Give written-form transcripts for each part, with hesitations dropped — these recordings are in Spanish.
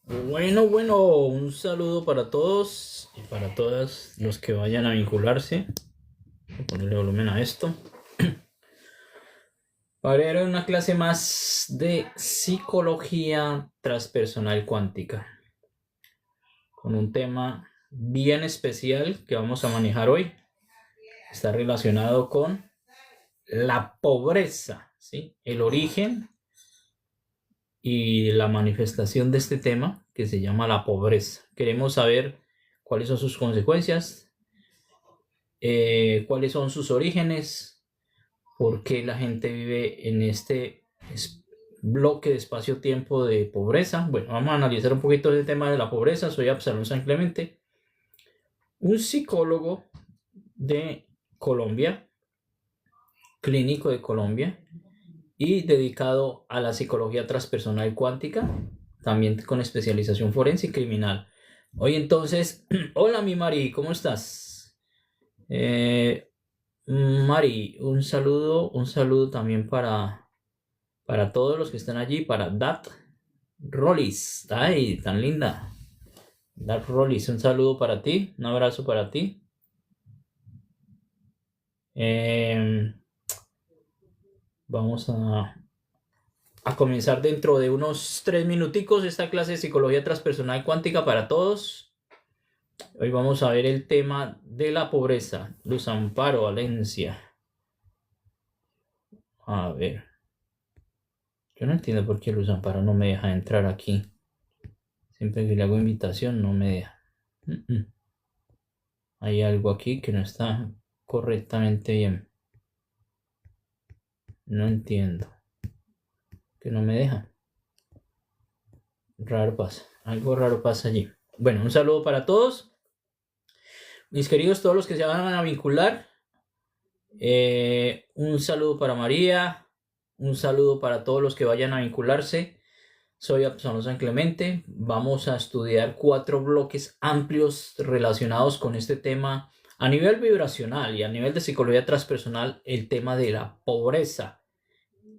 Bueno, un saludo para todos y para todas los que vayan a vincularse. Voy a ponerle volumen a esto. Para una clase más de psicología transpersonal cuántica, con un tema bien especial que vamos a manejar hoy. Está relacionado con la pobreza, ¿sí? El origen y la manifestación de este tema que se llama la pobreza. Queremos saber cuáles son sus consecuencias, cuáles son sus orígenes, por qué la gente vive en este bloque de espacio-tiempo de pobreza. Bueno, vamos a analizar un poquito el tema de la pobreza. Soy Absalón San Clemente, un psicólogo de Colombia, clínico de Colombia y dedicado a la psicología transpersonal cuántica, también con especialización forense y criminal. Hoy entonces, hola mi Mari, ¿cómo estás? Mari, un saludo también para todos los que están allí, para Dat Rollis, ay, tan linda. Dat Rollis, un saludo para ti, un abrazo para ti. Vamos a comenzar dentro de unos 3 minuticos esta clase de psicología transpersonal cuántica para todos. Hoy vamos a ver el tema de la pobreza. Luz Amparo Valencia. A ver. Yo no entiendo por qué Luz Amparo no me deja entrar aquí. Siempre que le hago invitación no me deja. Hay algo aquí que no está correctamente bien. No entiendo. Que no me deja. Raro pasa. Algo raro pasa allí. Bueno, un saludo para todos. Mis queridos, todos los que se van a vincular. Un saludo para María. Un saludo para todos los que vayan a vincularse. Soy Absalón San Clemente. Vamos a estudiar 4 bloques amplios relacionados con este tema a nivel vibracional y a nivel de psicología transpersonal, el tema de la pobreza.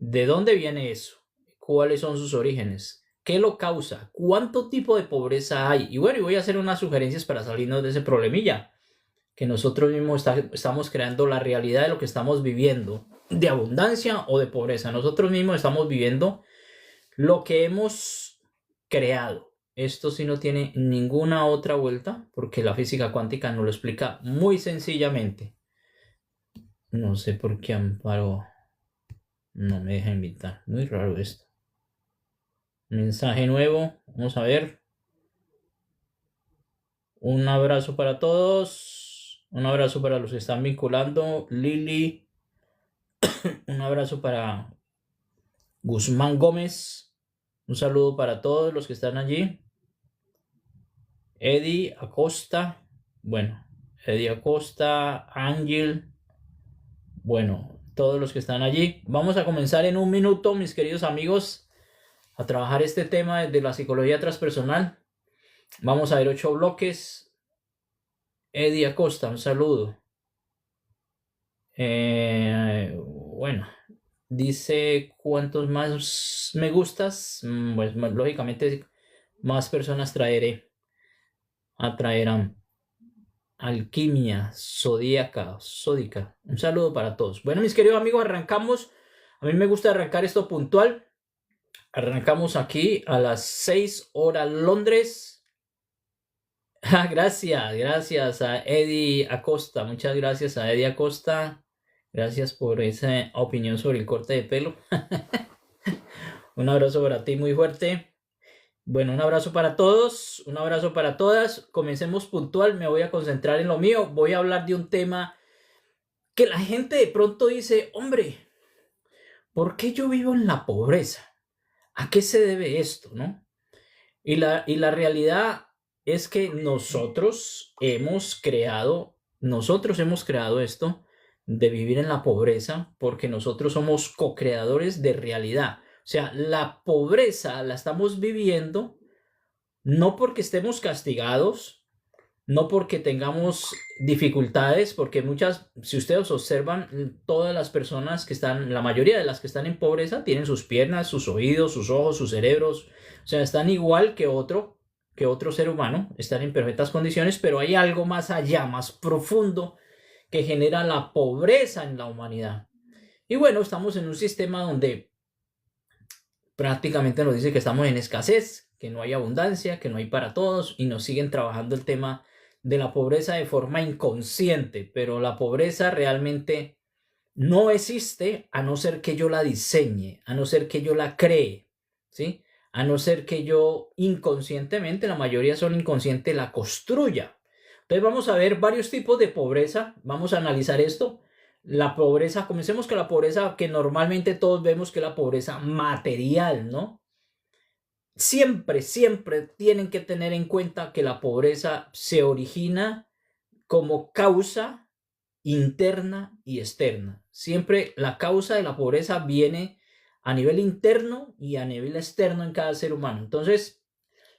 ¿De dónde viene eso? ¿Cuáles son sus orígenes? ¿Qué lo causa? ¿Cuánto tipo de pobreza hay? Y bueno, y voy a hacer unas sugerencias para salirnos de ese problemilla, que nosotros mismos estamos creando la realidad de lo que estamos viviendo, de abundancia o de pobreza. Nosotros mismos estamos viviendo lo que hemos creado. Esto sí no tiene ninguna otra vuelta, porque la física cuántica nos lo explica muy sencillamente. No sé por qué Amparo no me deja invitar. Muy raro esto. Mensaje nuevo. Vamos a ver. Un abrazo para todos. Un abrazo para los que están vinculando. Lili. Un abrazo para Guzmán Gómez. Un saludo para todos los que están allí. Eddie Acosta. Bueno, Eddie Acosta. Ángel. Bueno, todos los que están allí. Vamos a comenzar en un minuto, mis queridos amigos, a trabajar este tema de la psicología transpersonal. Vamos a ver 8 bloques. Eddie Acosta, un saludo. Bueno, dice cuántos más me gustas. Pues lógicamente más personas atraerán. Alquimia Sódica. Un saludo para todos. Bueno, mis queridos amigos, arrancamos. A mí me gusta arrancar esto puntual. Arrancamos aquí a las 6 horas Londres. Gracias a Eddie Acosta. Muchas gracias a Eddie Acosta. Gracias por esa opinión sobre el corte de pelo. Un abrazo para ti muy fuerte. Bueno, un abrazo para todos, un abrazo para todas. Comencemos puntual, me voy a concentrar en lo mío. Voy a hablar de un tema que la gente de pronto dice, hombre, ¿por qué yo vivo en la pobreza? ¿A qué se debe esto, no? Y la realidad es que nosotros hemos creado esto de vivir en la pobreza porque nosotros somos co-creadores de realidad. O sea, la pobreza la estamos viviendo no porque estemos castigados, no porque tengamos dificultades, porque si ustedes observan, todas las personas que están, la mayoría de las que están en pobreza tienen sus piernas, sus oídos, sus ojos, sus cerebros, o sea, están igual que otro que otro ser humano, están en perfectas condiciones, pero hay algo más allá, más profundo, que genera la pobreza en la humanidad. Y bueno, estamos en un sistema donde prácticamente nos dice que estamos en escasez, que no hay abundancia, que no hay para todos, y nos siguen trabajando el tema de la pobreza de forma inconsciente, pero la pobreza realmente no existe a no ser que yo la diseñe, a no ser que yo la cree, ¿sí? A no ser que yo inconscientemente, la mayoría son inconscientes, la construya. Entonces vamos a ver varios tipos de pobreza, vamos a analizar esto. La pobreza, comencemos con la pobreza que normalmente todos vemos que es la pobreza material, ¿no? Siempre, siempre tienen que tener en cuenta que la pobreza se origina como causa interna y externa. Siempre la causa de la pobreza viene a nivel interno y a nivel externo en cada ser humano. Entonces,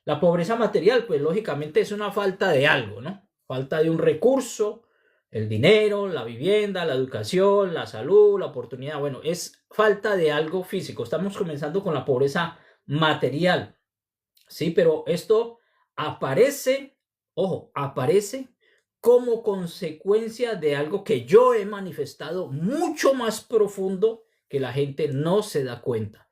la pobreza material, pues lógicamente es una falta de algo, ¿no? Falta de un recurso, el dinero, la vivienda, la educación, la salud, la oportunidad. Bueno, es falta de algo físico. Estamos comenzando con la pobreza material, ¿sí? Pero esto aparece, ojo, aparece como consecuencia de algo que yo he manifestado mucho más profundo que la gente no se da cuenta,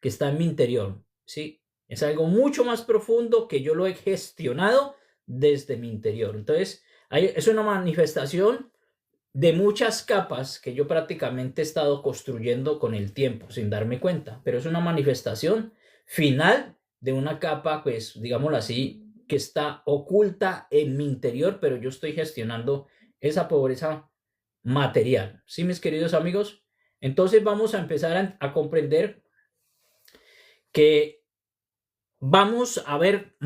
que está en mi interior, ¿sí? Es algo mucho más profundo que yo lo he gestionado desde mi interior. Entonces, es una manifestación de muchas capas que yo prácticamente he estado construyendo con el tiempo sin darme cuenta, pero es una manifestación final de una capa, pues, digámoslo así, que está oculta en mi interior, pero yo estoy gestionando esa pobreza material. ¿Sí, mis queridos amigos? Entonces vamos a empezar a comprender que vamos a ver,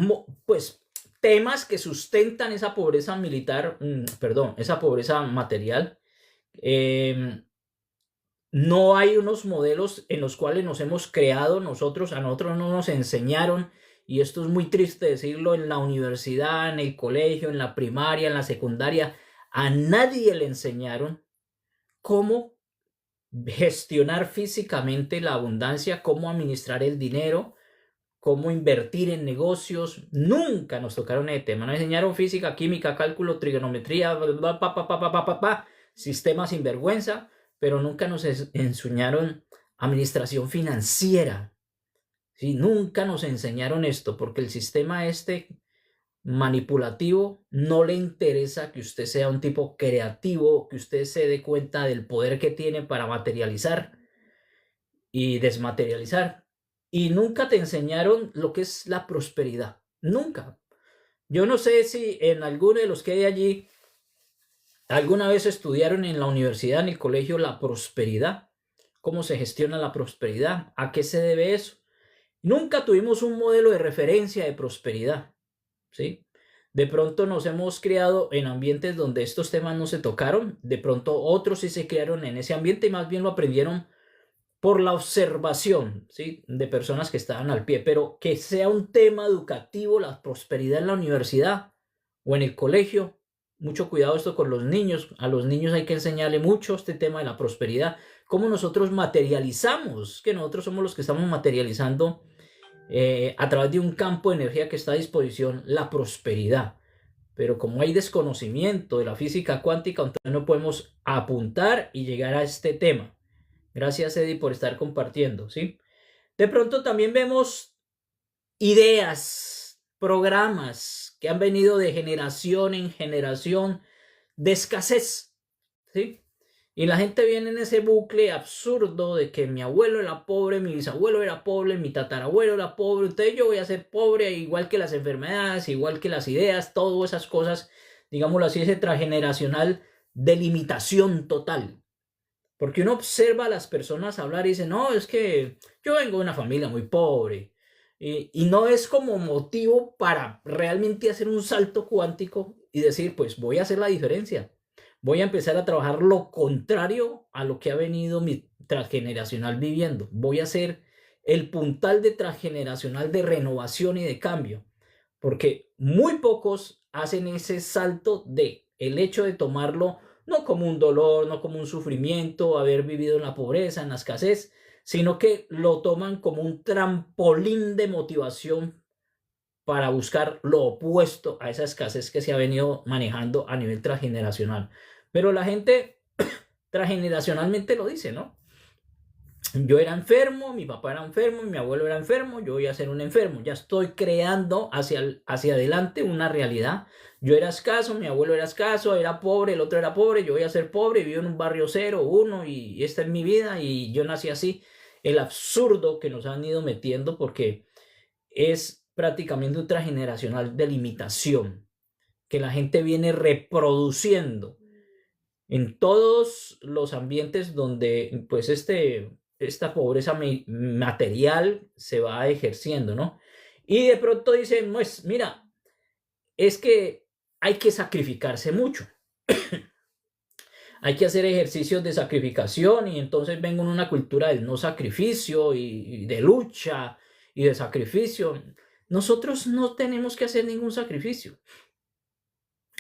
pues, temas que sustentan esa pobreza militar, perdón, esa pobreza material. No hay unos modelos en los cuales nos hemos creado nosotros, a nosotros no nos enseñaron, y esto es muy triste decirlo, en la universidad, en el colegio, en la primaria, en la secundaria, a nadie le enseñaron cómo gestionar físicamente la abundancia, cómo administrar el dinero, cómo invertir en negocios. Nunca nos tocaron ese tema. Nos enseñaron física, química, cálculo, trigonometría, sistemas sinvergüenza, pero nunca nos enseñaron administración financiera. ¿Sí? Nunca nos enseñaron esto, porque el sistema manipulativo no le interesa que usted sea un tipo creativo, que usted se dé cuenta del poder que tiene para materializar y desmaterializar. Y nunca te enseñaron lo que es la prosperidad. Nunca. Yo no sé si en alguno de los que hay allí alguna vez estudiaron en la universidad, en el colegio, la prosperidad. ¿Cómo se gestiona la prosperidad? ¿A qué se debe eso? Nunca tuvimos un modelo de referencia de prosperidad. ¿Sí? De pronto nos hemos criado en ambientes donde estos temas no se tocaron. De pronto otros sí se crearon en ese ambiente y más bien lo aprendieron por la observación, ¿sí? De personas que estaban al pie, pero que sea un tema educativo, la prosperidad en la universidad o en el colegio. Mucho cuidado esto con los niños. A los niños hay que enseñarle mucho este tema de la prosperidad, cómo nosotros materializamos, que nosotros somos los que estamos materializando a través de un campo de energía que está a disposición, la prosperidad. Pero como hay desconocimiento de la física cuántica, entonces no podemos apuntar y llegar a este tema. Gracias, Eddie, por estar compartiendo, ¿sí? De pronto también vemos ideas, programas que han venido de generación en generación de escasez, ¿sí? Y la gente viene en ese bucle absurdo de que mi abuelo era pobre, mi bisabuelo era pobre, mi tatarabuelo era pobre, entonces yo voy a ser pobre, igual que las enfermedades, igual que las ideas, todas esas cosas, digámoslo así, ese transgeneracional de limitación total. Porque uno observa a las personas hablar y dice, no, es que yo vengo de una familia muy pobre. Y no es como motivo para realmente hacer un salto cuántico y decir, pues voy a hacer la diferencia. Voy a empezar a trabajar lo contrario a lo que ha venido mi transgeneracional viviendo. Voy a ser el puntal de transgeneracional de renovación y de cambio. Porque muy pocos hacen ese salto de el hecho de tomarlo no como un dolor, no como un sufrimiento, haber vivido en la pobreza, en la escasez, sino que lo toman como un trampolín de motivación para buscar lo opuesto a esa escasez que se ha venido manejando a nivel transgeneracional. Pero la gente transgeneracionalmente lo dice, ¿no? Yo era enfermo, mi papá era enfermo, mi abuelo era enfermo, yo voy a ser un enfermo. Ya estoy creando hacia adelante una realidad. Yo era escaso, mi abuelo era escaso, era pobre, el otro era pobre, yo voy a ser pobre, vivo en un barrio 0, 1 y esta es mi vida y yo nací así. El absurdo que nos han ido metiendo porque es prácticamente ultrageneracional de limitación que la gente viene reproduciendo en todos los ambientes donde pues esta pobreza material se va ejerciendo, ¿no? Y de pronto dicen, pues mira, es que hay que sacrificarse mucho, hay que hacer ejercicios de sacrificación y entonces vengo en una cultura del no sacrificio y de lucha y de sacrificio. Nosotros no tenemos que hacer ningún sacrificio.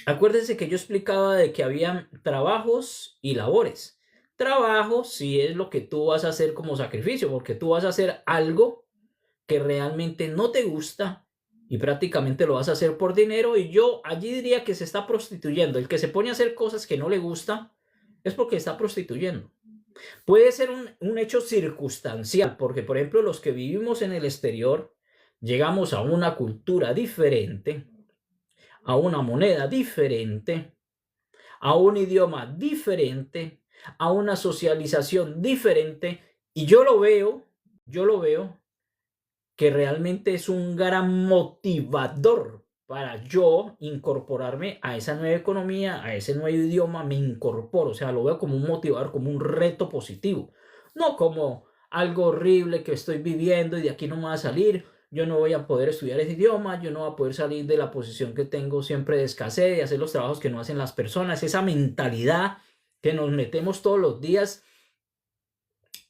Acuérdense que yo explicaba de que había trabajos y labores. Trabajo sí es lo que tú vas a hacer como sacrificio, porque tú vas a hacer algo que realmente no te gusta y prácticamente lo vas a hacer por dinero. Y yo allí diría que se está prostituyendo. El que se pone a hacer cosas que no le gusta es porque está prostituyendo. Puede ser un hecho circunstancial, porque por ejemplo los que vivimos en el exterior llegamos a una cultura diferente, a una moneda diferente, a un idioma diferente, a una socialización diferente, y yo lo veo que realmente es un gran motivador para yo incorporarme a esa nueva economía, a ese nuevo idioma, me incorporo, o sea, lo veo como un motivador, como un reto positivo, no como algo horrible que estoy viviendo y de aquí no me va a salir, yo no voy a poder estudiar ese idioma, yo no voy a poder salir de la posición que tengo siempre de escasez, de hacer los trabajos que no hacen las personas, esa mentalidad que nos metemos todos los días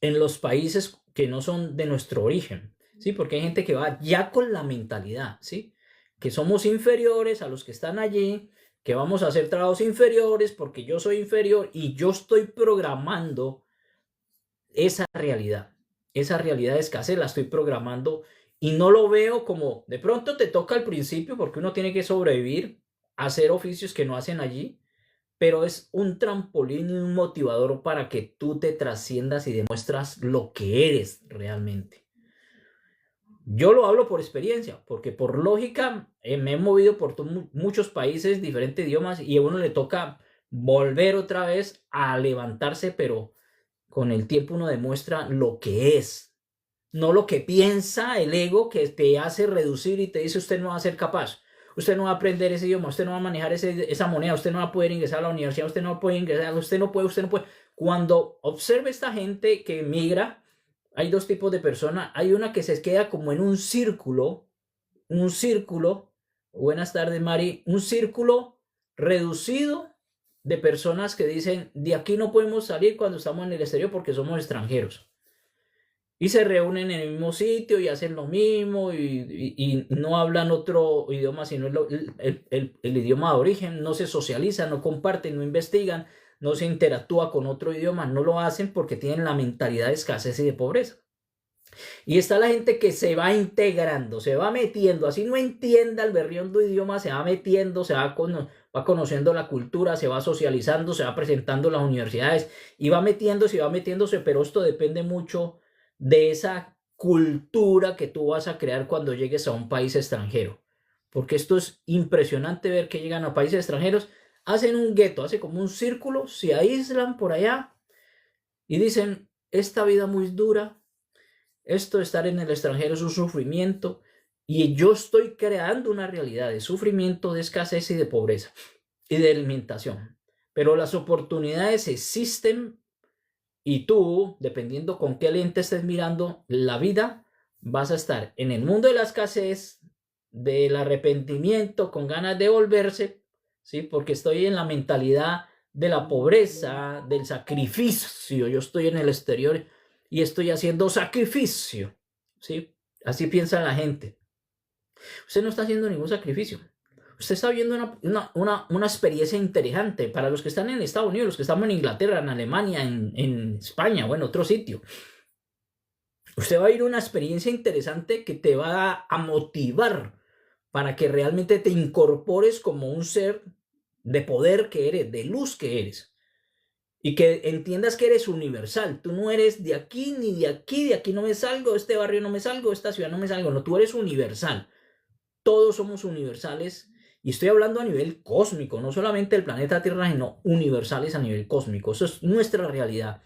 en los países que no son de nuestro origen, ¿sí? Porque hay gente que va ya con la mentalidad, ¿sí? Que somos inferiores a los que están allí, que vamos a hacer trabajos inferiores porque yo soy inferior y yo estoy programando esa realidad de escasez la estoy programando y no lo veo como de pronto te toca al principio porque uno tiene que sobrevivir, hacer oficios que no hacen allí, pero es un trampolín y un motivador para que tú te trasciendas y demuestras lo que eres realmente. Yo lo hablo por experiencia, porque por lógica me he movido por muchos países, diferentes idiomas, y a uno le toca volver otra vez a levantarse, pero con el tiempo uno demuestra lo que es, no lo que piensa el ego que te hace reducir y te dice usted no va a ser capaz. Usted no va a aprender ese idioma, usted no va a manejar esa moneda, usted no va a poder ingresar a la universidad, usted no puede ingresar, usted no puede, usted no puede. Cuando observe esta gente que migra, hay dos tipos de personas. Hay una que se queda como en un círculo, buenas tardes Mari, un círculo reducido de personas que dicen, de aquí no podemos salir cuando estamos en el exterior porque somos extranjeros. Y se reúnen en el mismo sitio y hacen lo mismo y no hablan otro idioma sino el idioma de origen, no se socializan, no comparten, no investigan, no se interactúa con otro idioma, no lo hacen porque tienen la mentalidad de escasez y de pobreza. Y está la gente que se va integrando, se va metiendo, así no entienda el berriondo idioma, se va metiendo, va conociendo la cultura, se va socializando, se va presentando en las universidades y va metiéndose, pero esto depende mucho de esa cultura que tú vas a crear cuando llegues a un país extranjero. Porque esto es impresionante ver que llegan a países extranjeros, hacen un gueto, hacen como un círculo, se aíslan por allá y dicen, esta vida muy dura, esto de estar en el extranjero es un sufrimiento y yo estoy creando una realidad de sufrimiento, de escasez y de pobreza y de alimentación. Pero las oportunidades existen y tú, dependiendo con qué lente estés mirando la vida, vas a estar en el mundo de la escasez, del arrepentimiento, con ganas de volverse, ¿sí? Porque estoy en la mentalidad de la pobreza, del sacrificio. Yo estoy en el exterior y estoy haciendo sacrificio, ¿sí? Así piensa la gente. Usted no está haciendo ningún sacrificio. Usted está viendo una experiencia interesante para los que están en Estados Unidos, los que estamos en Inglaterra, en Alemania, en España o en otro sitio. Usted va a ir una experiencia interesante que te va a motivar para que realmente te incorpores como un ser de poder que eres, de luz que eres. Y que entiendas que eres universal. Tú no eres de aquí ni de aquí no me salgo, de este barrio no me salgo, de esta ciudad no me salgo. No, tú eres universal. Todos somos universales. Y estoy hablando a nivel cósmico, no solamente del planeta Tierra, sino universales a nivel cósmico. Eso es nuestra realidad.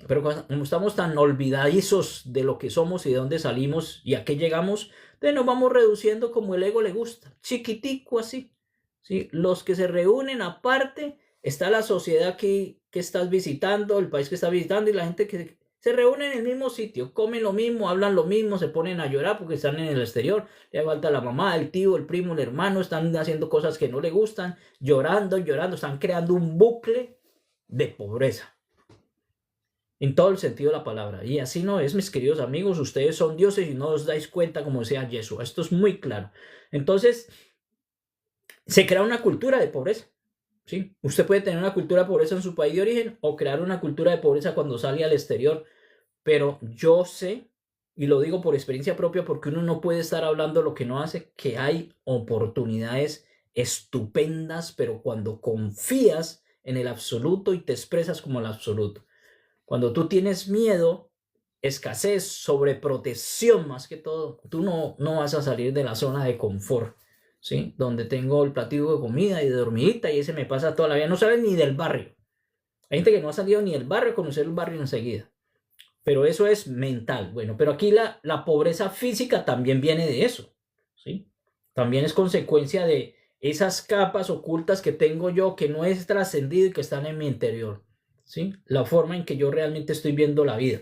Pero como estamos tan olvidadizos de lo que somos y de dónde salimos y a qué llegamos, entonces nos vamos reduciendo como el ego le gusta, chiquitico así. ¿Sí? Los que se reúnen aparte, está la sociedad que estás visitando, el país que estás visitando y la gente que se reúne en el mismo sitio, comen lo mismo, hablan lo mismo, se ponen a llorar porque están en el exterior, le falta la mamá, el tío, el primo, el hermano, están haciendo cosas que no le gustan, llorando, están creando un bucle de pobreza. En todo el sentido de la palabra. Y así no es, mis queridos amigos. Ustedes son dioses y no os dais cuenta como sea Yeshua. Esto es muy claro. Entonces, se crea una cultura de pobreza. ¿Sí? Usted puede tener una cultura de pobreza en su país de origen o crear una cultura de pobreza cuando sale al exterior. Pero yo sé, y lo digo por experiencia propia, porque uno no puede estar hablando lo que no hace, que hay oportunidades estupendas, pero cuando confías en el absoluto y te expresas como el absoluto. Cuando tú tienes miedo, escasez, sobreprotección más que todo, tú no vas a salir de la zona de confort, ¿sí? Donde tengo el platillo de comida y de dormidita y ese me pasa toda la vida. No sales ni del barrio. Hay gente que no ha salido ni del barrio a conocer el barrio enseguida. Pero eso es mental. Bueno, pero aquí la pobreza física también viene de eso, ¿sí? También es consecuencia de esas capas ocultas que tengo yo que no es trascendido y que están en mi interior. ¿Sí? La forma en que yo realmente estoy viendo la vida.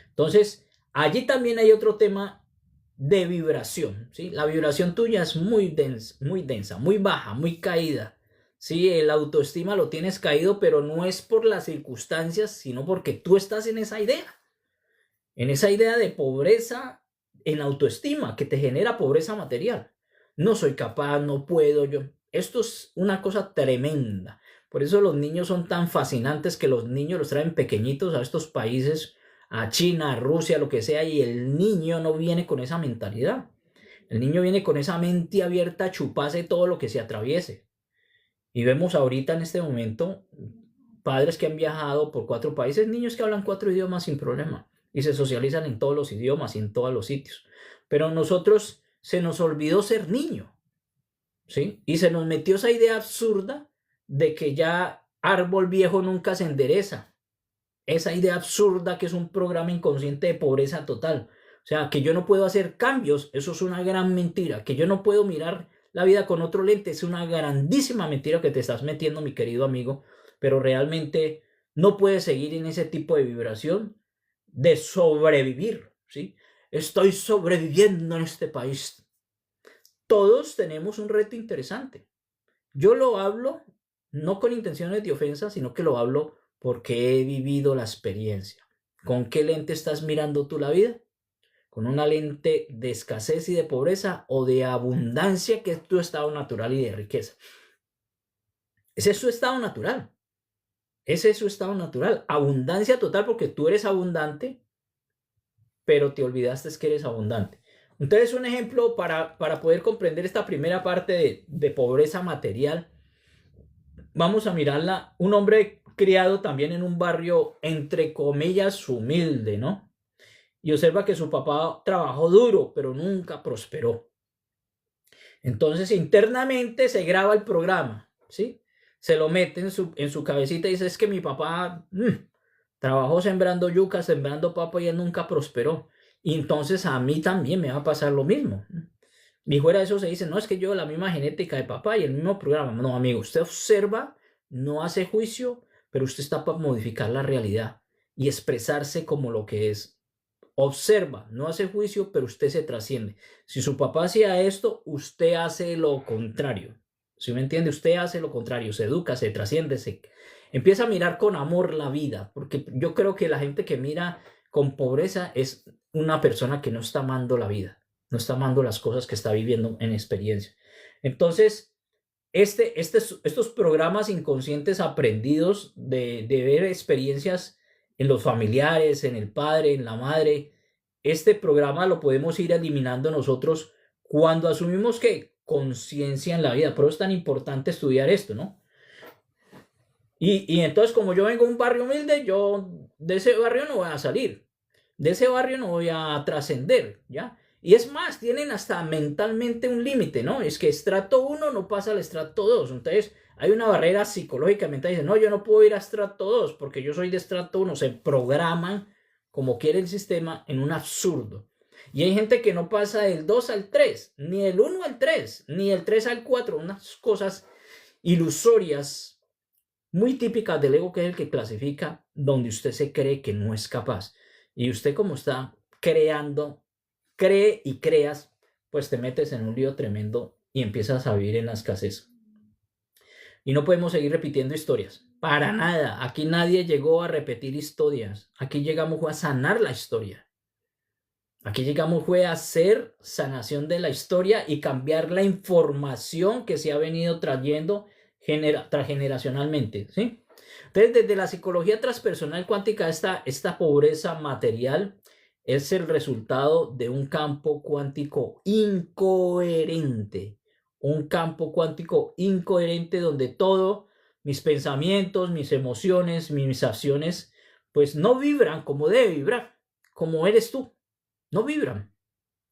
Entonces, allí también hay otro tema de vibración, ¿sí? La vibración tuya es muy densa, muy baja, muy caída, ¿sí? El autoestima lo tienes caído, pero no es por las circunstancias, sino porque tú estás en esa idea de pobreza en autoestima, que te genera pobreza material. No soy capaz, no puedo yo. Esto es una cosa tremenda. Por eso los niños son tan fascinantes, que los niños los traen pequeñitos a estos países, a China, a Rusia, lo que sea, y el niño no viene con esa mentalidad. El niño viene con esa mente abierta a chuparse todo lo que se atraviese. Y vemos ahorita en este momento padres que han viajado por 4 países, niños que hablan 4 idiomas sin problema y se socializan en todos los idiomas y en todos los sitios. Pero nosotros se nos olvidó ser niño, ¿sí? Y se nos metió esa idea absurda de que ya árbol viejo nunca se endereza. Esa idea absurda que es un programa inconsciente de pobreza total. O sea, que yo no puedo hacer cambios, eso es una gran mentira. Que yo no puedo mirar la vida con otro lente, es una grandísima mentira que te estás metiendo, mi querido amigo. Pero realmente no puedes seguir en ese tipo de vibración de sobrevivir, ¿sí? Estoy sobreviviendo en este país. Todos tenemos un reto interesante. Yo lo hablo no con intenciones de ofensa, sino que lo hablo porque he vivido la experiencia. ¿Con qué lente estás mirando tú la vida? ¿Con una lente de escasez y de pobreza o de abundancia, que es tu estado natural, y de riqueza? Ese es su estado natural. Ese es su estado natural. Abundancia total, porque tú eres abundante, pero te olvidaste que eres abundante. Entonces, un ejemplo para poder comprender esta primera parte de pobreza material. Vamos a mirarla. Un hombre criado también en un barrio, entre comillas, humilde, ¿no? Y observa que su papá trabajó duro, pero nunca prosperó. Entonces, internamente se graba el programa, ¿sí? Se lo mete en su cabecita y dice, es que mi papá trabajó sembrando yuca, sembrando papa, y él nunca prosperó. Y entonces a mí también me va a pasar lo mismo. Y fuera de eso se dice, no, es que yo la misma genética de papá y el mismo programa. No, amigo, usted observa, no hace juicio, pero usted está para modificar la realidad y expresarse como lo que es. Observa, no hace juicio, pero usted se trasciende. Si su papá hacía esto, usted hace lo contrario. ¿Sí me entiende? Usted hace lo contrario, se educa, se trasciende, se empieza a mirar con amor la vida, porque yo creo que la gente que mira con pobreza es una persona que no está amando la vida, no está amando las cosas que está viviendo en experiencia. Entonces, estos programas inconscientes aprendidos de ver experiencias en los familiares, en el padre, en la madre, este programa lo podemos ir eliminando nosotros Cuando asumimos que conciencia en la vida, por eso es tan importante estudiar esto, ¿no? Y entonces, como yo vengo de un barrio humilde, yo de ese barrio no voy a salir, de ese barrio no voy a trascender, ¿ya? Y es más, tienen hasta mentalmente un límite, ¿no? Es que estrato 1 no pasa al estrato 2. Entonces, hay una barrera psicológica mental. Dicen, no, yo no puedo ir a estrato 2 porque yo soy de estrato 1. Se programan como quiere el sistema en un absurdo. Y hay gente que no pasa del 2 al 3, ni del 1 al 3, ni del 3 al 4. Unas cosas ilusorias muy típicas del ego, que es el que clasifica donde usted se cree que no es capaz. Y usted, como está creando, cree y creas, pues te metes en un lío tremendo y empiezas a vivir en la escasez. Y no podemos seguir repitiendo historias. Para nada. Aquí nadie llegó a repetir historias. Aquí llegamos a sanar la historia. Aquí llegamos fue a hacer sanación de la historia y cambiar la información que se ha venido trayendo transgeneracionalmente, ¿sí? Entonces, desde la psicología transpersonal cuántica, esta pobreza material es el resultado de un campo cuántico incoherente. Un campo cuántico incoherente donde todo, mis pensamientos, mis emociones, mis acciones, pues no vibran como debe vibrar, como eres tú. No vibran,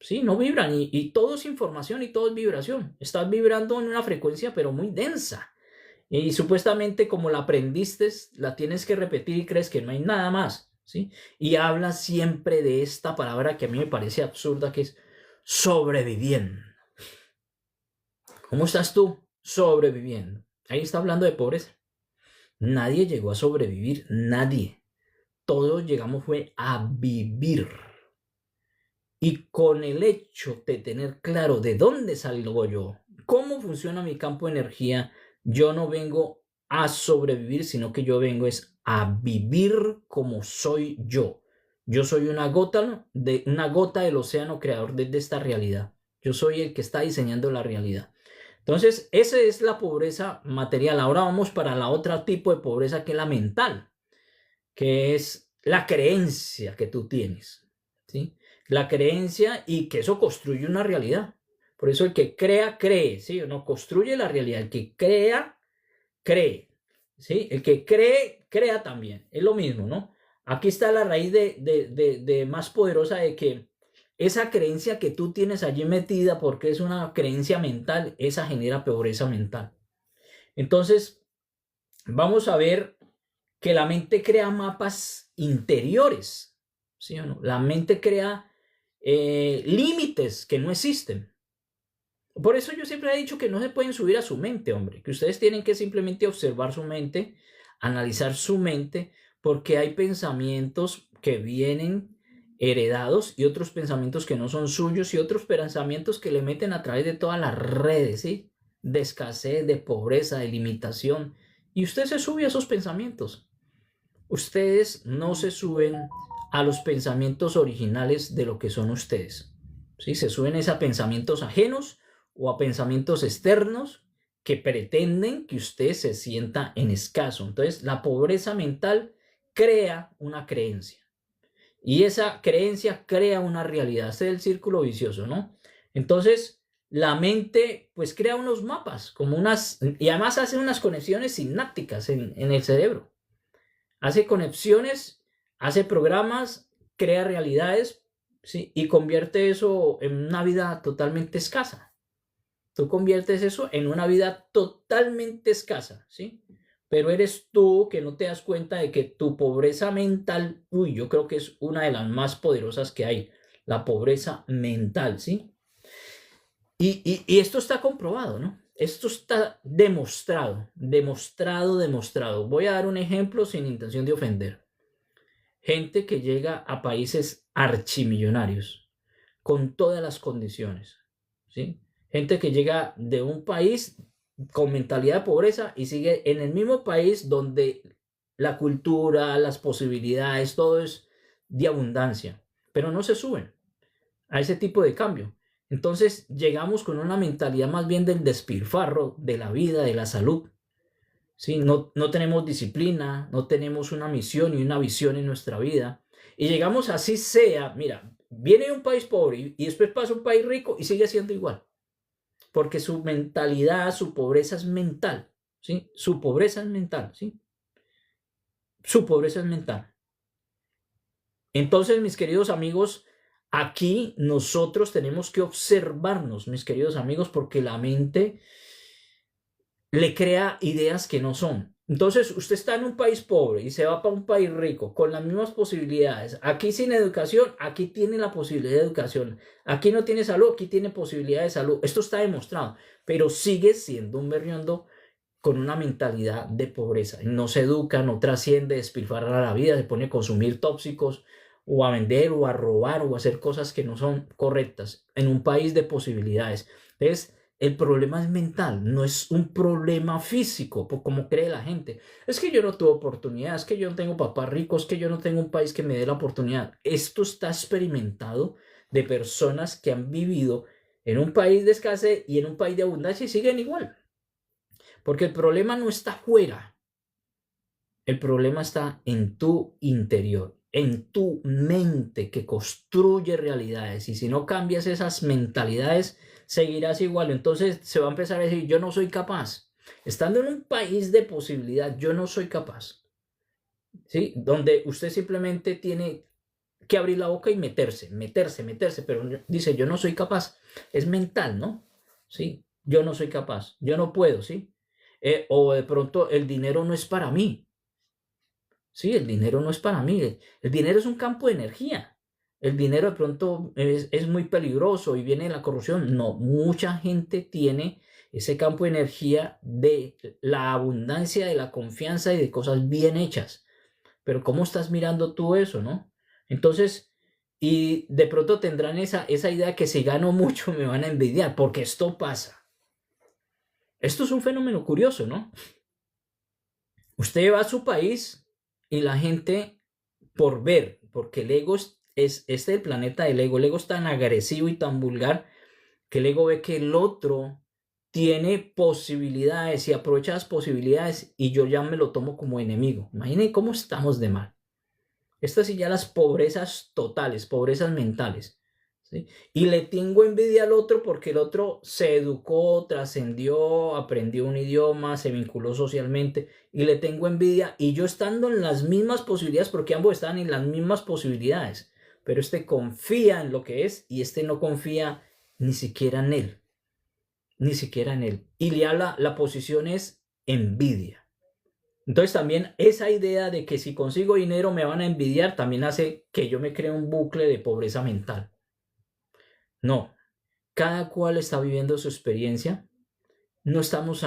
¿sí? No vibran y todo es información y todo es vibración. Estás vibrando en una frecuencia pero muy densa. Y supuestamente como la aprendiste, la tienes que repetir y crees que no hay nada más, ¿sí? Y habla siempre de esta palabra que a mí me parece absurda, que es sobreviviendo. ¿Cómo estás tú? Sobreviviendo. Ahí está hablando de pobreza. Nadie llegó a sobrevivir, nadie. Todos llegamos fue a vivir. Y con el hecho de tener claro de dónde salgo yo, cómo funciona mi campo de energía, yo no vengo a sobrevivir, sino que yo vengo es a vivir como soy yo. Yo soy una gota del océano creador de esta realidad. Yo soy el que está diseñando la realidad. Entonces, esa es la pobreza material. Ahora vamos para la otra tipo de pobreza, que es la mental, que es la creencia que tú tienes, ¿sí? La creencia, y que eso construye una realidad. Por eso el que crea, cree, ¿sí? No construye la realidad. El que crea, cree, ¿sí? El que cree, crea también. Es lo mismo, ¿no? Aquí está la raíz de más poderosa, de que esa creencia que tú tienes allí metida, porque es una creencia mental, esa genera pobreza mental. Entonces, vamos a ver que la mente crea mapas interiores, ¿sí o no? La mente crea límites que no existen. Por eso yo siempre he dicho que no se pueden subir a su mente, hombre, que ustedes tienen que simplemente observar su mente, analizar su mente, porque hay pensamientos que vienen heredados y otros pensamientos que no son suyos y otros pensamientos que le meten a través de todas las redes, ¿sí? De escasez, de pobreza, de limitación. Y usted se sube a esos pensamientos. Ustedes no se suben a los pensamientos originales de lo que son ustedes, ¿sí? Se suben a pensamientos ajenos o a pensamientos externos que pretenden que usted se sienta en escaso. Entonces, la pobreza mental crea una creencia y esa creencia crea una realidad. Ese es el círculo vicioso, ¿no? Entonces, la mente pues crea unos mapas, como y además hace unas conexiones sinápticas en el cerebro. Hace conexiones, hace programas, crea realidades, ¿sí? Y convierte eso en una vida totalmente escasa. Tú conviertes eso en una vida totalmente escasa, ¿sí? Pero eres tú que no te das cuenta de que tu pobreza mental, yo creo que es una de las más poderosas que hay, la pobreza mental, ¿sí? Y esto está comprobado, ¿no? Esto está demostrado. Voy a dar un ejemplo sin intención de ofender. Gente que llega a países archimillonarios con todas las condiciones, ¿sí? Gente que llega de un país con mentalidad de pobreza y sigue en el mismo país donde la cultura, las posibilidades, todo es de abundancia, pero no se suben a ese tipo de cambio. Entonces llegamos con una mentalidad más bien del despilfarro, de la vida, de la salud. ¿Sí? No tenemos disciplina, no tenemos una misión y una visión en nuestra vida. Y llegamos así sea, mira, viene de un país pobre y después pasa a un país rico y sigue siendo igual. Porque su mentalidad, su pobreza es mental, ¿sí? Su pobreza es mental, ¿sí? Su pobreza es mental. Entonces, mis queridos amigos, aquí nosotros tenemos que observarnos, mis queridos amigos, porque la mente le crea ideas que no son. Entonces, usted está en un país pobre y se va para un país rico con las mismas posibilidades. Aquí sin educación, aquí tiene la posibilidad de educación. Aquí no tiene salud, aquí tiene posibilidad de salud. Esto está demostrado, pero sigue siendo un berriondo con una mentalidad de pobreza. No se educa, no trasciende, despilfarra la vida, se pone a consumir tóxicos o a vender o a robar o a hacer cosas que no son correctas en un país de posibilidades. Entonces, el problema es mental, no es un problema físico, como cree la gente. Es que yo no tuve oportunidad, es que yo no tengo papás ricos, es que yo no tengo un país que me dé la oportunidad. Esto está experimentado de personas que han vivido en un país de escasez y en un país de abundancia y siguen igual. Porque el problema no está afuera, el problema está en tu interior, en tu mente que construye realidades. Y si no cambias esas mentalidades, seguirás igual. Entonces se va a empezar a decir, yo no soy capaz. Estando en un país de posibilidad, yo no soy capaz. ¿Sí? Donde usted simplemente tiene que abrir la boca y meterse, pero dice, yo no soy capaz. Es mental, ¿no? ¿Sí? Yo no soy capaz, yo no puedo, ¿sí? O de pronto el dinero no es para mí. Sí, el dinero no es para mí. El dinero es un campo de energía. El dinero de pronto es muy peligroso y viene la corrupción. No, mucha gente tiene ese campo de energía de la abundancia, de la confianza y de cosas bien hechas. Pero ¿cómo estás mirando tú eso, no? Entonces, y de pronto tendrán esa idea que si gano mucho me van a envidiar, porque esto pasa. Esto es un fenómeno curioso, ¿no? Usted va a su país y la gente, por ver, porque el ego es el planeta del ego. El ego es tan agresivo y tan vulgar que el ego ve que el otro tiene posibilidades y aprovecha las posibilidades y yo ya me lo tomo como enemigo. Imaginen cómo estamos de mal. Estas sí ya las pobrezas totales, pobrezas mentales. ¿Sí? Y le tengo envidia al otro porque el otro se educó, trascendió, aprendió un idioma, se vinculó socialmente y le tengo envidia y yo estando en las mismas posibilidades porque ambos están en las mismas posibilidades, pero este confía en lo que es y este no confía ni siquiera en él, ni siquiera en él. Y ya la posición es envidia. Entonces también esa idea de que si consigo dinero me van a envidiar también hace que yo me cree un bucle de pobreza mental. No, cada cual está viviendo su experiencia. No estamos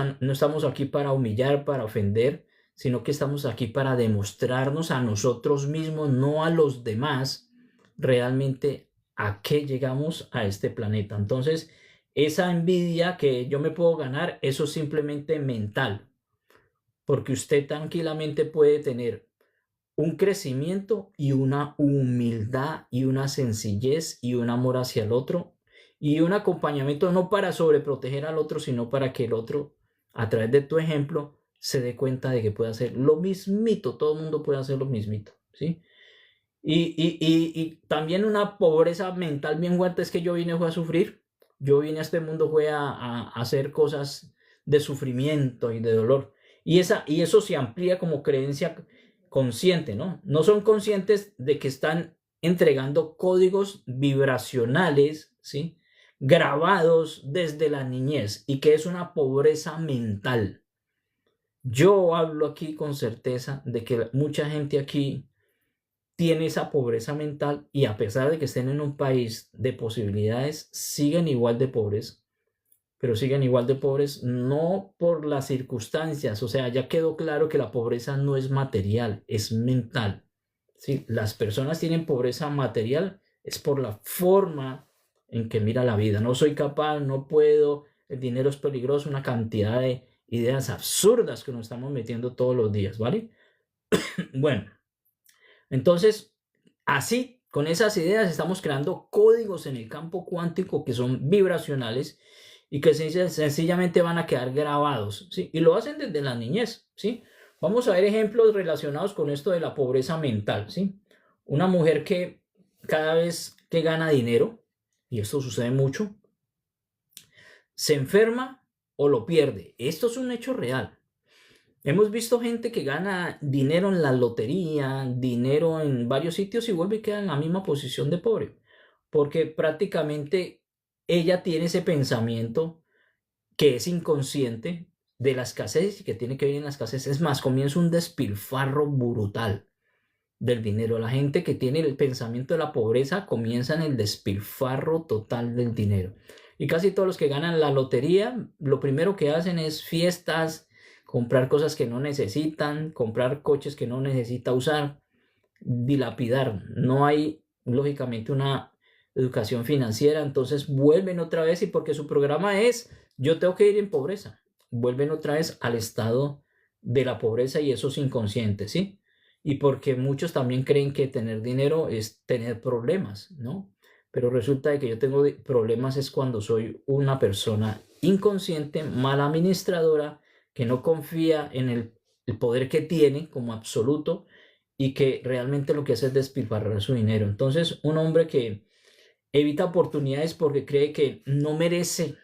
aquí para humillar, para ofender, sino que estamos aquí para demostrarnos a nosotros mismos, no a los demás, realmente a qué llegamos a este planeta. Entonces, esa envidia que yo me puedo ganar, eso es simplemente mental, porque usted tranquilamente puede tener un crecimiento y una humildad y una sencillez y un amor hacia el otro y un acompañamiento no para sobreproteger al otro, sino para que el otro, a través de tu ejemplo, se dé cuenta de que puede hacer lo mismito, todo el mundo puede hacer lo mismito, ¿sí? Y también una pobreza mental bien fuerte es que yo vine fue a sufrir, yo vine a este mundo fue a hacer cosas de sufrimiento y de dolor. Y eso se amplía como creencia consciente, ¿no? No son conscientes de que están entregando códigos vibracionales, ¿sí? Grabados desde la niñez y que es una pobreza mental. Yo hablo aquí con certeza de que mucha gente aquí tiene esa pobreza mental y a pesar de que estén en un país de posibilidades, siguen igual de pobres, pero siguen igual de pobres no por las circunstancias, o sea, ya quedó claro que la pobreza no es material, es mental. ¿Sí? Las personas tienen pobreza material, es por la forma en que mira la vida. No soy capaz, no puedo, el dinero es peligroso, una cantidad de ideas absurdas que nos estamos metiendo todos los días, ¿vale? Bueno, entonces, así, con esas ideas estamos creando códigos en el campo cuántico que son vibracionales y que sencillamente van a quedar grabados, ¿sí? Y lo hacen desde la niñez, ¿sí? Vamos a ver ejemplos relacionados con esto de la pobreza mental, ¿sí? Una mujer que cada vez que gana dinero, y esto sucede mucho, se enferma o lo pierde. Esto es un hecho real. Hemos visto gente que gana dinero en la lotería, dinero en varios sitios y vuelve y queda en la misma posición de pobre, porque prácticamente ella tiene ese pensamiento que es inconsciente de la escasez y que tiene que vivir en la escasez. Es más, comienza un despilfarro brutal del dinero. La gente que tiene el pensamiento de la pobreza comienza en el despilfarro total del dinero. Y casi todos los que ganan la lotería, lo primero que hacen es fiestas, comprar cosas que no necesitan, comprar coches que no necesita usar, dilapidar. No hay, lógicamente, una educación financiera, entonces vuelven otra vez y porque su programa es, yo tengo que ir en pobreza, vuelven otra vez al estado de la pobreza y eso es inconsciente, ¿sí? Y porque muchos también creen que tener dinero es tener problemas, ¿no? Pero resulta de que yo tengo problemas es cuando soy una persona inconsciente, mal administradora, que no confía en el poder que tiene como absoluto y que realmente lo que hace es despilfarrar su dinero. Entonces, un hombre que evita oportunidades porque cree que no merece,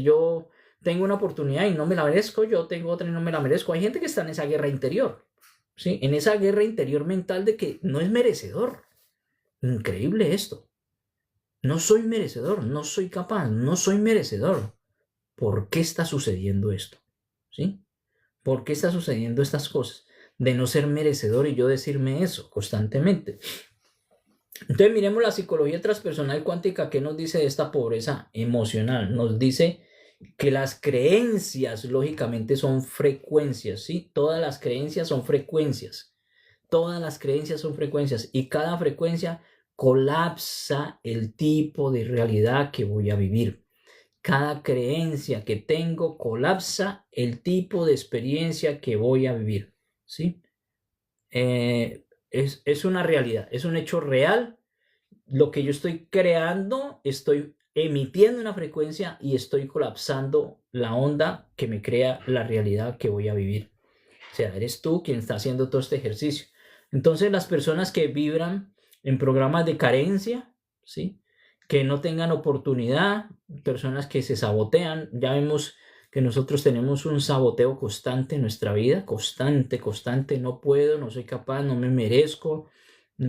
yo tengo una oportunidad y no me la merezco, yo tengo otra y no me la merezco. Hay gente que está en esa guerra interior, ¿sí? En esa guerra interior mental de que no es merecedor. Increíble esto. No soy merecedor, no soy capaz, no soy merecedor. ¿Por qué está sucediendo esto? ¿Sí? ¿Por qué está sucediendo estas cosas? De no ser merecedor y yo decirme eso constantemente. Entonces miremos la psicología transpersonal cuántica que nos dice de esta pobreza emocional. Nos dice que las creencias lógicamente son frecuencias, ¿sí? Todas las creencias son frecuencias. Todas las creencias son frecuencias y cada frecuencia colapsa el tipo de realidad que voy a vivir. Cada creencia que tengo colapsa el tipo de experiencia que voy a vivir, ¿sí? Es una realidad, es un hecho real. Lo que yo estoy creando, estoy emitiendo una frecuencia y estoy colapsando la onda que me crea la realidad que voy a vivir. O sea, eres tú quien está haciendo todo este ejercicio. Entonces, las personas que vibran en programas de carencia, ¿sí? Que no tengan oportunidad, personas que se sabotean, ya vemos que nosotros tenemos un saboteo constante en nuestra vida, constante, no puedo, no soy capaz, no me merezco,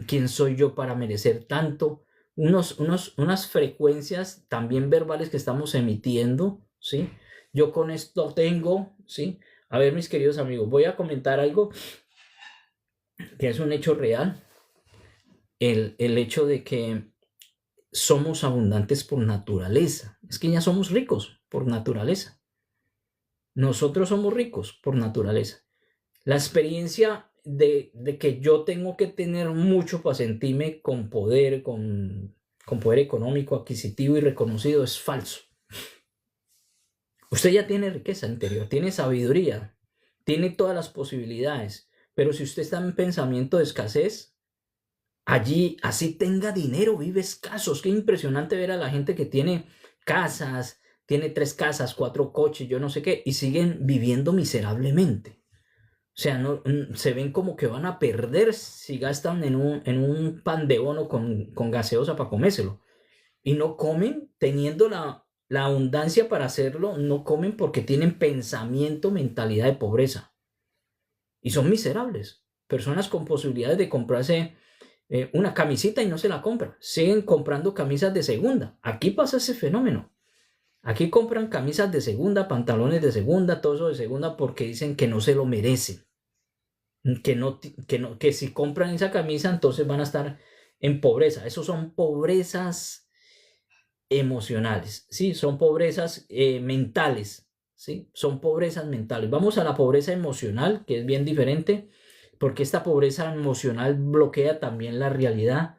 ¿quién soy yo para merecer tanto? Unas frecuencias también verbales que estamos emitiendo, ¿sí? Yo con esto tengo, ¿sí? A ver, mis queridos amigos, voy a comentar algo que es un hecho real, el hecho de que somos abundantes por naturaleza. Es que ya somos ricos por naturaleza. Nosotros somos ricos por naturaleza. La experiencia de que yo tengo que tener mucho para sentirme con poder, con poder económico, adquisitivo y reconocido es falso. Usted ya tiene riqueza interior, tiene sabiduría, tiene todas las posibilidades, pero si usted está en pensamiento de escasez, allí así tenga dinero, vive escasos. Qué impresionante ver a la gente que tiene casas, tiene 3 casas, 4 coches, yo no sé qué, y siguen viviendo miserablemente. O sea, no, se ven como que van a perder si gastan en un pan de bono con gaseosa para comérselo. Y no comen teniendo la abundancia para hacerlo, no comen porque tienen pensamiento, mentalidad de pobreza. Y son miserables. Personas con posibilidades de comprarse una camisita y no se la compran. Siguen comprando camisas de segunda. Aquí pasa ese fenómeno. Aquí compran camisas de segunda, pantalones de segunda, todo eso de segunda porque dicen que no se lo merecen. Que si compran esa camisa entonces van a estar en pobreza. Eso son pobrezas emocionales, ¿sí? Son pobrezas mentales, ¿sí? Son pobrezas mentales. Vamos a la pobreza emocional, que es bien diferente, porque esta pobreza emocional bloquea también la realidad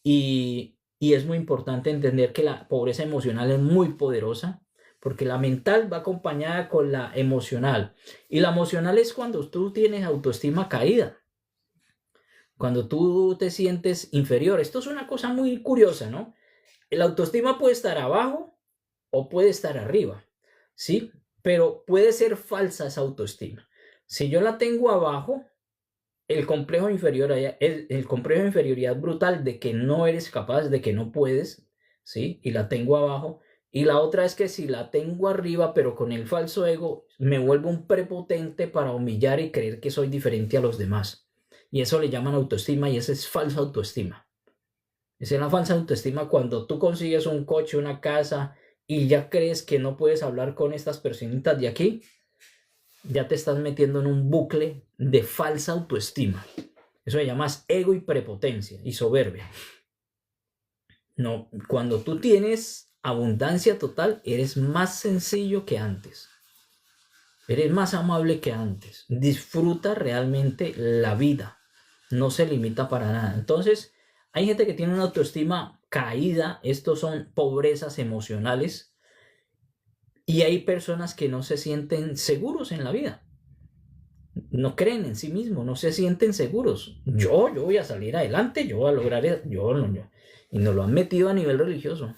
y es muy importante entender que la pobreza emocional es muy poderosa, porque la mental va acompañada con la emocional. Y la emocional es cuando tú tienes autoestima caída, cuando tú te sientes inferior. Esto es una cosa muy curiosa, ¿no? El autoestima puede estar abajo o puede estar arriba, ¿sí? Pero puede ser falsa esa autoestima. Si yo la tengo abajo, el complejo el complejo de inferioridad brutal de que no eres capaz, de que no puedes, ¿sí? Y la tengo abajo. Y la otra es que si la tengo arriba, pero con el falso ego, me vuelvo un prepotente para humillar y creer que soy diferente a los demás. Y eso le llaman autoestima y esa es falsa autoestima. Esa es la falsa autoestima cuando tú consigues un coche, una casa y ya crees que no puedes hablar con estas personitas de aquí, ya te estás metiendo en un bucle de falsa autoestima. Eso se llama ego y prepotencia y soberbia. No, cuando tú tienes abundancia total, eres más sencillo que antes. Eres más amable que antes. Disfruta realmente la vida. No se limita para nada. Entonces, hay gente que tiene una autoestima caída. Estos son pobrezas emocionales. Y hay personas que no se sienten seguros en la vida. No creen en sí mismos, no se sienten seguros. Yo voy a salir adelante, yo voy a lograr eso. Y nos lo han metido a nivel religioso.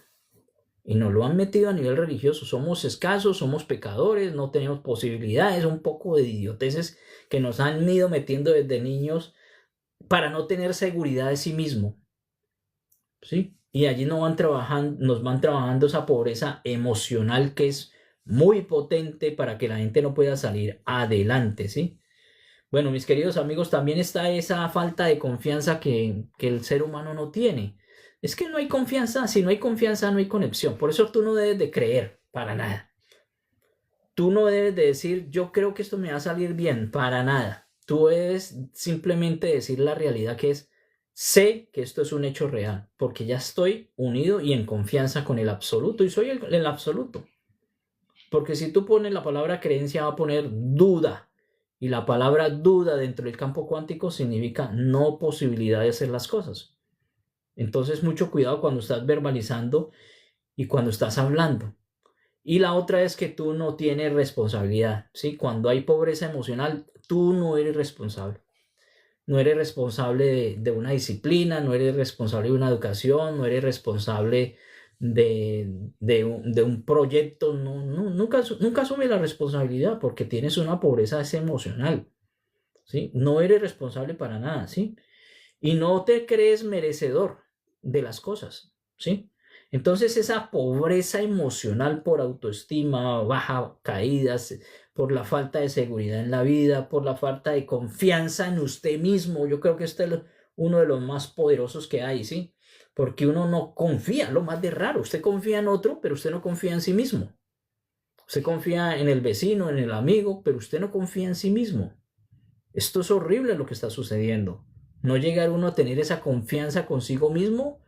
Somos escasos, somos pecadores, no tenemos posibilidades, un poco de idioteces que nos han ido metiendo desde niños para no tener seguridad de sí mismo. ¿Sí? Y allí nos van trabajando esa pobreza emocional que es muy potente para que la gente no pueda salir adelante, ¿sí? Bueno, mis queridos amigos, también está esa falta de confianza que el ser humano no tiene. Es que no hay confianza, si no hay confianza no hay conexión. Por eso tú no debes de creer, para nada. Tú no debes de decir, yo creo que esto me va a salir bien, para nada. Tú debes simplemente decir la realidad que es, sé que esto es un hecho real, porque ya estoy unido y en confianza con el absoluto, y soy el absoluto. Porque si tú pones la palabra creencia, va a poner duda. Y la palabra duda dentro del campo cuántico significa no posibilidad de hacer las cosas. Entonces, mucho cuidado cuando estás verbalizando y cuando estás hablando. Y la otra es que tú no tienes responsabilidad, ¿sí? Cuando hay pobreza emocional, tú no eres responsable. No eres responsable de una disciplina, no eres responsable de una educación, no eres responsable de un proyecto, nunca asume la responsabilidad porque tienes una pobreza emocional, ¿sí? No eres responsable para nada, ¿sí? Y no te crees merecedor de las cosas, ¿sí? Entonces esa pobreza emocional por autoestima baja, caídas, por la falta de seguridad en la vida, por la falta de confianza en usted mismo, yo creo que este es uno de los más poderosos que hay, ¿sí? Porque uno no confía, lo más de raro, usted confía en otro, pero usted no confía en sí mismo. Usted confía en el vecino, en el amigo, pero usted no confía en sí mismo. Esto es horrible lo que está sucediendo. No llegar uno a tener esa confianza consigo mismo,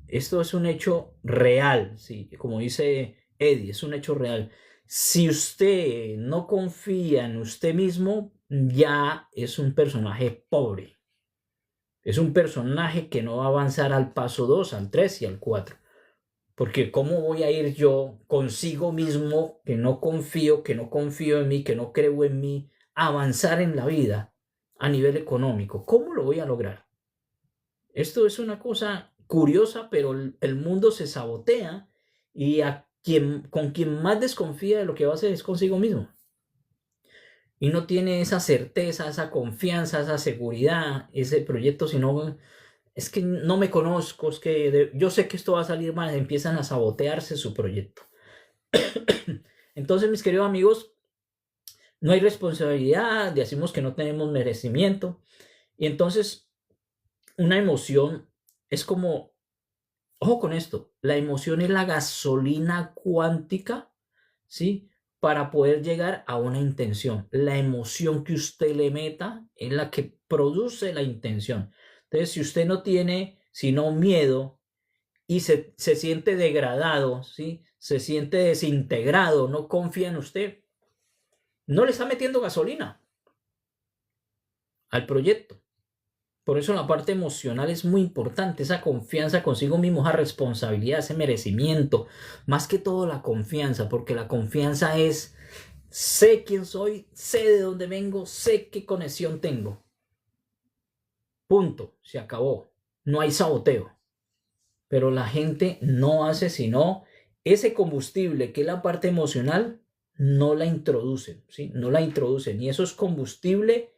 esto es un hecho real, ¿sí? Como dice Eddie, es un hecho real. Si usted no confía en usted mismo, ya es un personaje pobre. Es un personaje que no va a avanzar al paso 2, al 3 y al 4. Porque ¿cómo voy a ir yo consigo mismo, que no confío en mí, que no creo en mí, a avanzar en la vida a nivel económico? ¿Cómo lo voy a lograr? Esto es una cosa curiosa, pero el mundo se sabotea y con quien más desconfía de lo que va a hacer es consigo mismo. Y no tiene esa certeza, esa confianza, esa seguridad, ese proyecto, sino es que no me conozco, es que yo sé que esto va a salir mal, empiezan a sabotearse su proyecto. Entonces, mis queridos amigos, no hay responsabilidad, decimos que no tenemos merecimiento. Y entonces, una emoción es como, ojo con esto, la emoción es la gasolina cuántica, ¿sí? Para poder llegar a una intención. La emoción que usted le meta es la que produce la intención. Entonces, si usted no tiene sino miedo y se siente degradado, ¿sí? Se siente desintegrado, no confía en usted, no le está metiendo gasolina al proyecto. Por eso la parte emocional es muy importante, esa confianza consigo mismo, esa responsabilidad, ese merecimiento, más que todo la confianza, porque la confianza es, sé quién soy, sé de dónde vengo, sé qué conexión tengo. Punto, se acabó, no hay saboteo. Pero la gente no hace sino ese combustible que es la parte emocional, no la introducen, ¿sí? No la introducen y eso es combustible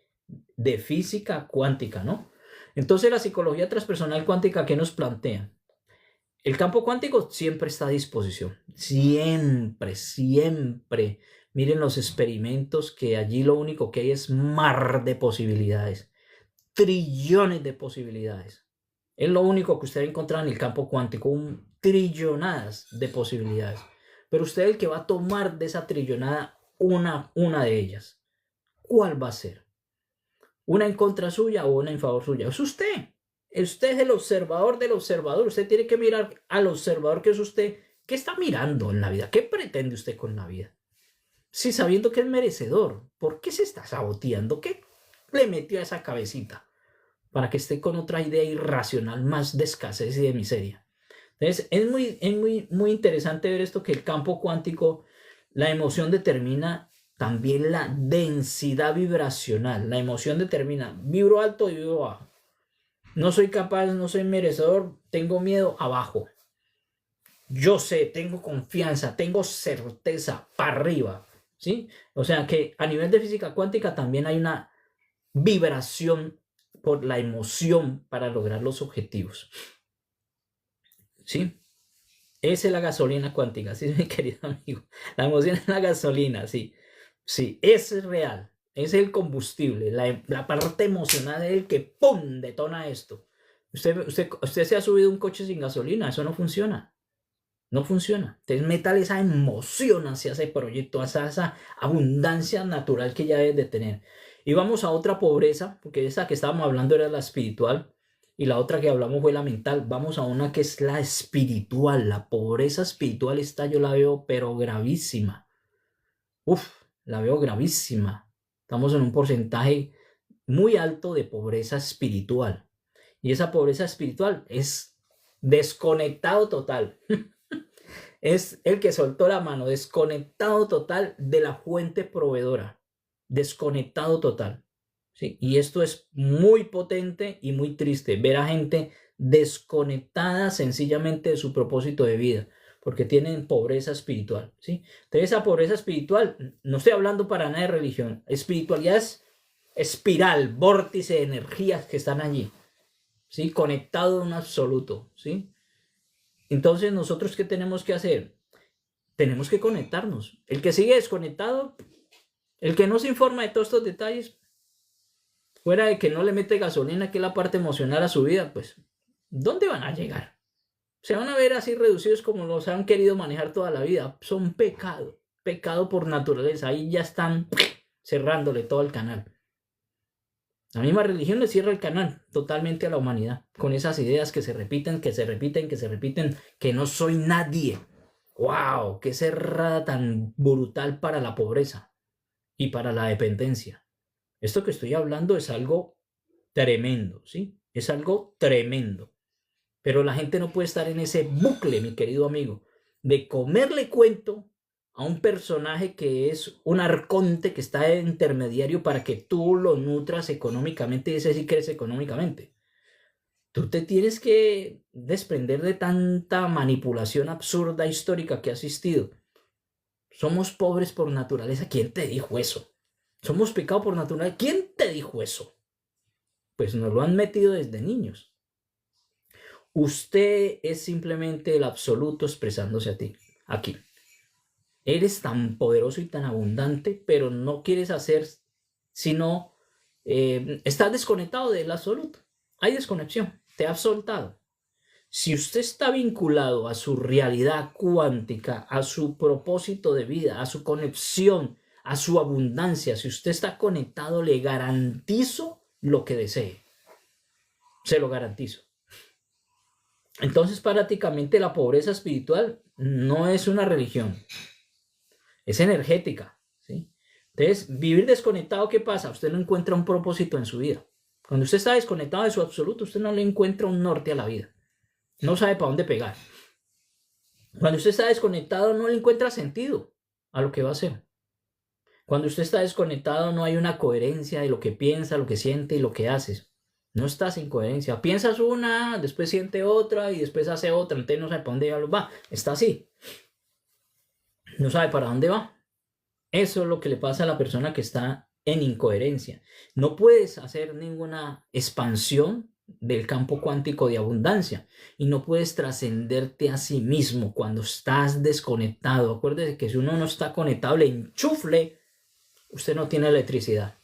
de física cuántica, ¿no? Entonces la psicología transpersonal cuántica, ¿qué nos plantea? El campo cuántico siempre está a disposición, siempre, siempre. Miren los experimentos que allí lo único que hay es mar de posibilidades, trillones de posibilidades. Es lo único que usted va a encontrar en el campo cuántico, trillonadas de posibilidades. Pero usted es el que va a tomar de esa trillonada una de ellas. ¿Cuál va a ser? ¿Una en contra suya o una en favor suya? Es usted. Usted es el observador del observador. Usted tiene que mirar al observador que es usted. ¿Qué está mirando en la vida? ¿Qué pretende usted con la vida? Si sabiendo que es merecedor, ¿por qué se está saboteando? ¿Qué le metió a esa cabecita para que esté con otra idea irracional más de escasez y de miseria? Entonces, es muy interesante ver esto, que el campo cuántico, la emoción determina también la densidad vibracional. La emoción determina, vibro alto y vibro bajo. No soy capaz, no soy merecedor, tengo miedo, abajo. Yo sé, tengo confianza, tengo certeza, para arriba. ¿Sí? O sea que a nivel de física cuántica también hay una vibración por la emoción para lograr los objetivos. ¿Sí? Esa es la gasolina cuántica, ¿sí, mi querido amigo? La emoción es la gasolina, sí. Sí, es real. Es el combustible, la parte emocional es el que ¡pum! Detona esto. Usted se ha subido un coche sin gasolina, eso no funciona. No funciona. Entonces, métale esa emoción hacia ese proyecto, hacia esa abundancia natural que ya debes de tener. Y vamos a otra pobreza, porque esa que estábamos hablando era la espiritual y la otra que hablamos fue la mental. Vamos a una que es la espiritual. La pobreza espiritual, esta yo la veo, pero gravísima. La veo gravísima. Estamos en un porcentaje muy alto de pobreza espiritual. Y esa pobreza espiritual es desconectado total. Es el que soltó la mano, desconectado total de la fuente proveedora, desconectado total. ¿Sí? Y esto es muy potente y muy triste, ver a gente desconectada sencillamente de su propósito de vida, porque tienen pobreza espiritual. ¿Sí? Entonces esa pobreza espiritual, no estoy hablando para nada de religión, espiritualidad es espiral, vórtice de energías que están allí, ¿sí? Conectado en un absoluto, ¿sí? Entonces, ¿nosotros qué tenemos que hacer? Tenemos que conectarnos. El que sigue desconectado, el que no se informa de todos estos detalles, fuera de que no le mete gasolina, que es la parte emocional a su vida, pues, ¿dónde van a llegar? Se van a ver así reducidos como los han querido manejar toda la vida. Son pecado por naturaleza. Ahí ya están cerrándole todo el canal. La misma religión le cierra el canal totalmente a la humanidad, con esas ideas que se repiten, que se repiten, que se repiten, que no soy nadie. ¡Wow! ¡Qué cerrada tan brutal para la pobreza y para la dependencia! Esto que estoy hablando es algo tremendo, ¿sí? Es algo tremendo. Pero la gente no puede estar en ese bucle, mi querido amigo, de comerle cuento a un personaje que es un arconte que está de intermediario para que tú lo nutras económicamente y ese sí crece económicamente. Tú te tienes que desprender de tanta manipulación absurda histórica que ha existido. Somos pobres por naturaleza. ¿Quién te dijo eso? Somos pecados por naturaleza. ¿Quién te dijo eso? Pues nos lo han metido desde niños. Usted es simplemente el absoluto expresándose a ti, aquí. Eres tan poderoso y tan abundante, pero no quieres hacer sino estás desconectado del absoluto. Hay desconexión, te has soltado. Si usted está vinculado a su realidad cuántica, a su propósito de vida, a su conexión, a su abundancia, si usted está conectado, le garantizo lo que desee. Se lo garantizo. Entonces, prácticamente la pobreza espiritual no es una religión, es energética, ¿sí? Entonces, vivir desconectado, ¿qué pasa? Usted no encuentra un propósito en su vida. Cuando usted está desconectado de su absoluto, usted no le encuentra un norte a la vida. No sabe para dónde pegar. Cuando usted está desconectado, no le encuentra sentido a lo que va a hacer. Cuando usted está desconectado, no hay una coherencia de lo que piensa, lo que siente y lo que hace. No estás en coherencia. Piensas una, después siente otra y después hace otra. Entonces no sabe para dónde va. Está así. No sabe para dónde va. Eso es lo que le pasa a la persona que está en incoherencia. No puedes hacer ninguna expansión del campo cuántico de abundancia y no puedes trascenderte a sí mismo cuando estás desconectado. Acuérdese que si uno no está conectado, le enchufle, usted no tiene electricidad.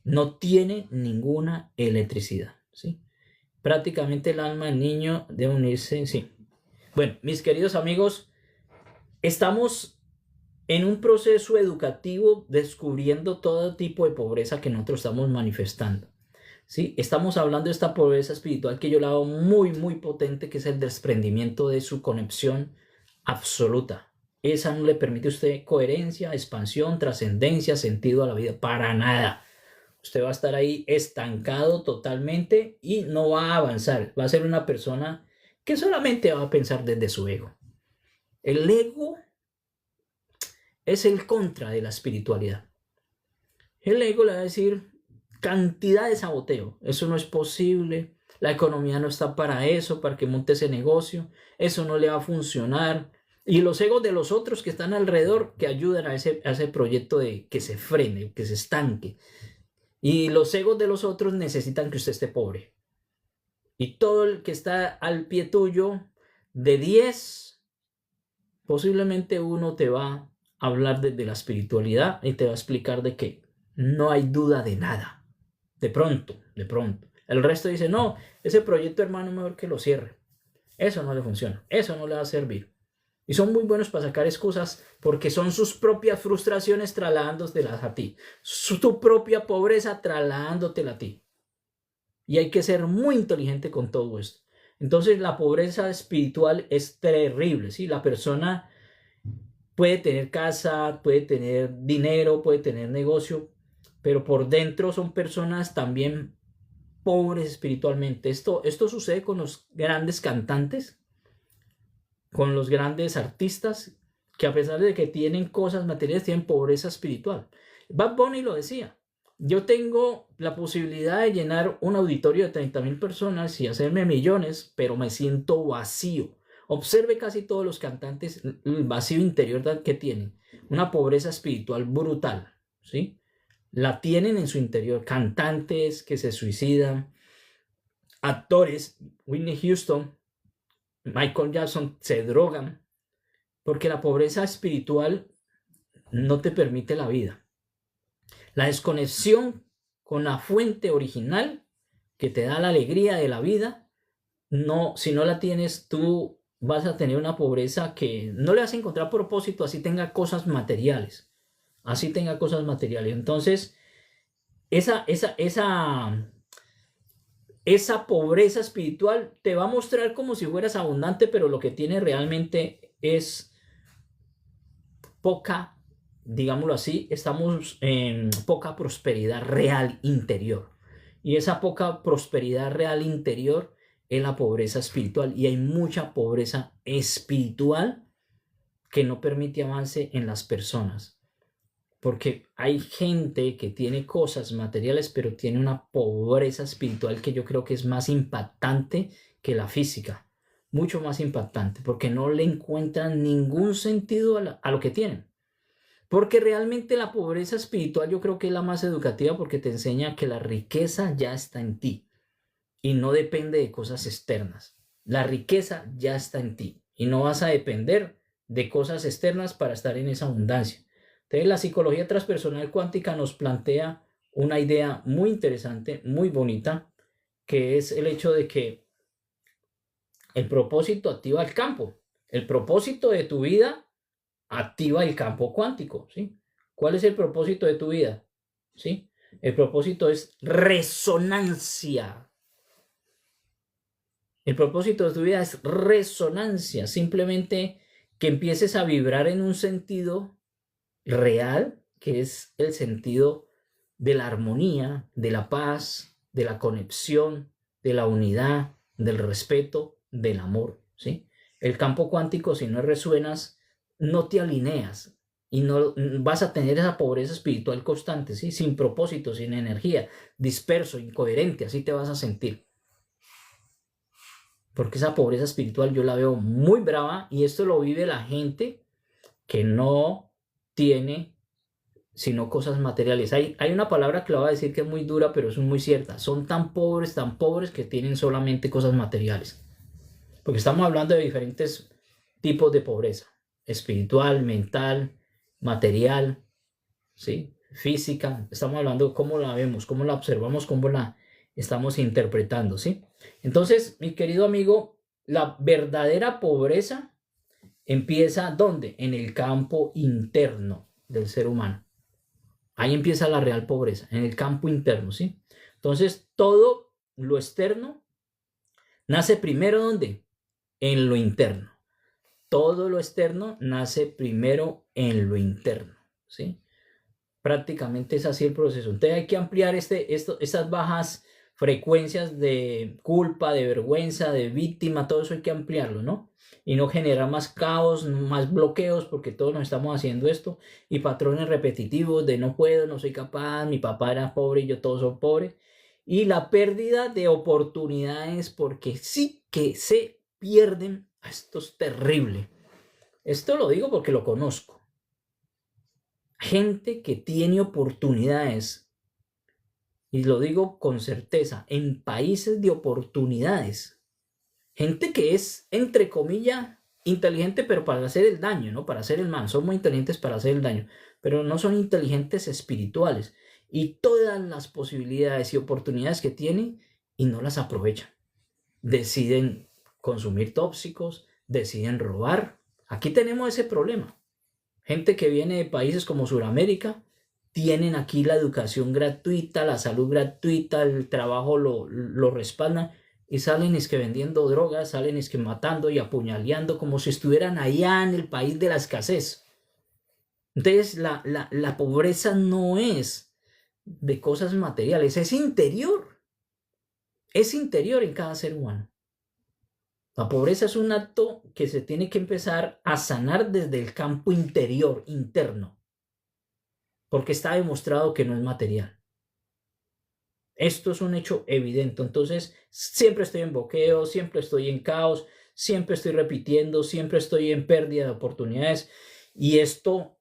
No tiene ninguna electricidad, ¿sí? Prácticamente el alma del niño debe unirse, sí. Bueno, mis queridos amigos, estamos en un proceso educativo descubriendo todo tipo de pobreza que nosotros estamos manifestando. ¿Sí? Estamos hablando de esta pobreza espiritual que yo la veo muy, muy potente, que es el desprendimiento de su conexión absoluta. Esa no le permite a usted coherencia, expansión, trascendencia, sentido a la vida, para nada. Usted va a estar ahí estancado totalmente y no va a avanzar. Va a ser una persona que solamente va a pensar desde su ego. El ego es el contra de la espiritualidad. El ego le va a decir cantidad de saboteo. Eso no es posible. La economía no está para eso, para que monte ese negocio. Eso no le va a funcionar. Y los egos de los otros que están alrededor que ayudan a ese proyecto de que se frene, que se estanque. Y los egos de los otros necesitan que usted esté pobre. Y todo el que está al pie tuyo, de 10, posiblemente uno te va a hablar desde la espiritualidad y te va a explicar de que no hay duda de nada. De pronto. El resto dice, no, ese proyecto, hermano, mejor que lo cierre. Eso no le funciona. Eso no le va a servir. Y son muy buenos para sacar excusas porque son sus propias frustraciones trasladándotelas a ti. Tu propia pobreza trasladándotela a ti. Y hay que ser muy inteligente con todo esto. Entonces la pobreza espiritual es terrible, ¿sí? La persona puede tener casa, puede tener dinero, puede tener negocio, pero por dentro son personas también pobres espiritualmente. Esto sucede con los grandes cantantes, con los grandes artistas, que a pesar de que tienen cosas materiales, tienen pobreza espiritual. Bad Bunny lo decía. Yo tengo la posibilidad de llenar un auditorio de 30,000 personas y hacerme millones, pero me siento vacío. Observe casi todos los cantantes el vacío interior que tienen. Una pobreza espiritual brutal, ¿sí? La tienen en su interior. Cantantes que se suicidan, actores, Whitney Houston, Michael Jackson, se drogan porque la pobreza espiritual no te permite la vida. La desconexión con la fuente original que te da la alegría de la vida, no, si no la tienes, tú vas a tener una pobreza que no le vas a encontrar propósito, así tenga cosas materiales. Así tenga cosas materiales. Entonces, esa pobreza espiritual te va a mostrar como si fueras abundante, pero lo que tiene realmente es poca, digámoslo así, estamos en poca prosperidad real interior. Y esa poca prosperidad real interior es la pobreza espiritual. Y hay mucha pobreza espiritual que no permite avance en las personas. Porque hay gente que tiene cosas materiales, pero tiene una pobreza espiritual que yo creo que es más impactante que la física. Mucho más impactante, porque no le encuentran ningún sentido a lo que tienen. Porque realmente la pobreza espiritual yo creo que es la más educativa porque te enseña que la riqueza ya está en ti y no depende de cosas externas. La riqueza ya está en ti y no vas a depender de cosas externas para estar en esa abundancia. Entonces la psicología transpersonal cuántica nos plantea una idea muy interesante, muy bonita, que es el hecho de que el propósito activa el campo. El propósito de tu vida activa el campo cuántico, ¿sí? ¿Cuál es el propósito de tu vida? ¿Sí? El propósito es resonancia. El propósito de tu vida es resonancia, simplemente que empieces a vibrar en un sentido real, que es el sentido de la armonía, de la paz, de la conexión, de la unidad, del respeto, del amor, ¿sí? El campo cuántico, si no resuenas, no te alineas y no vas a tener esa pobreza espiritual constante, ¿sí? Sin propósito, sin energía, disperso, incoherente, así te vas a sentir. Porque esa pobreza espiritual yo la veo muy brava y esto lo vive la gente que no tiene sino cosas materiales. Hay una palabra que la voy a decir que es muy dura, pero es muy cierta. son tan pobres que tienen solamente cosas materiales. Porque estamos hablando de diferentes tipos de pobreza: espiritual, mental, material, ¿sí? Física. Estamos hablando de cómo la vemos, cómo la observamos, cómo la estamos interpretando, ¿sí? Entonces, mi querido amigo, la verdadera pobreza empieza ¿dónde? En el campo interno del ser humano. Ahí empieza la real pobreza, en el campo interno, ¿sí? Entonces, todo lo externo nace primero ¿dónde? En lo interno. Todo lo externo nace primero en lo interno, ¿sí? Prácticamente es así el proceso. Entonces hay que ampliar esas bajas frecuencias de culpa, de vergüenza, de víctima, todo eso hay que ampliarlo, ¿no? Y no generar más caos, más bloqueos, porque todos nos estamos haciendo esto, y patrones repetitivos de no puedo, no soy capaz, mi papá era pobre y yo todos son pobres, y la pérdida de oportunidades, porque sí que se pierden. Esto es terrible. Esto lo digo porque lo conozco. Gente que tiene oportunidades, y lo digo con certeza, en países de oportunidades. Gente que es, entre comillas, inteligente, pero para hacer el daño, ¿no? Para hacer el mal. Son muy inteligentes para hacer el daño, pero no son inteligentes espirituales. Y todas las posibilidades y oportunidades que tienen y no las aprovechan. Deciden consumir tóxicos, deciden robar. Aquí tenemos ese problema. Gente que viene de países como Sudamérica, tienen aquí la educación gratuita, la salud gratuita, el trabajo lo respaldan, y salen es que vendiendo drogas, salen es que matando y apuñaleando como si estuvieran allá en el país de la escasez. Entonces la pobreza no es de cosas materiales, es interior en cada ser humano. La pobreza es un acto que se tiene que empezar a sanar desde el campo interior, interno, porque está demostrado que no es material. Esto es un hecho evidente. Entonces, siempre estoy en bloqueo, siempre estoy en caos, siempre estoy repitiendo, siempre estoy en pérdida de oportunidades. Y esto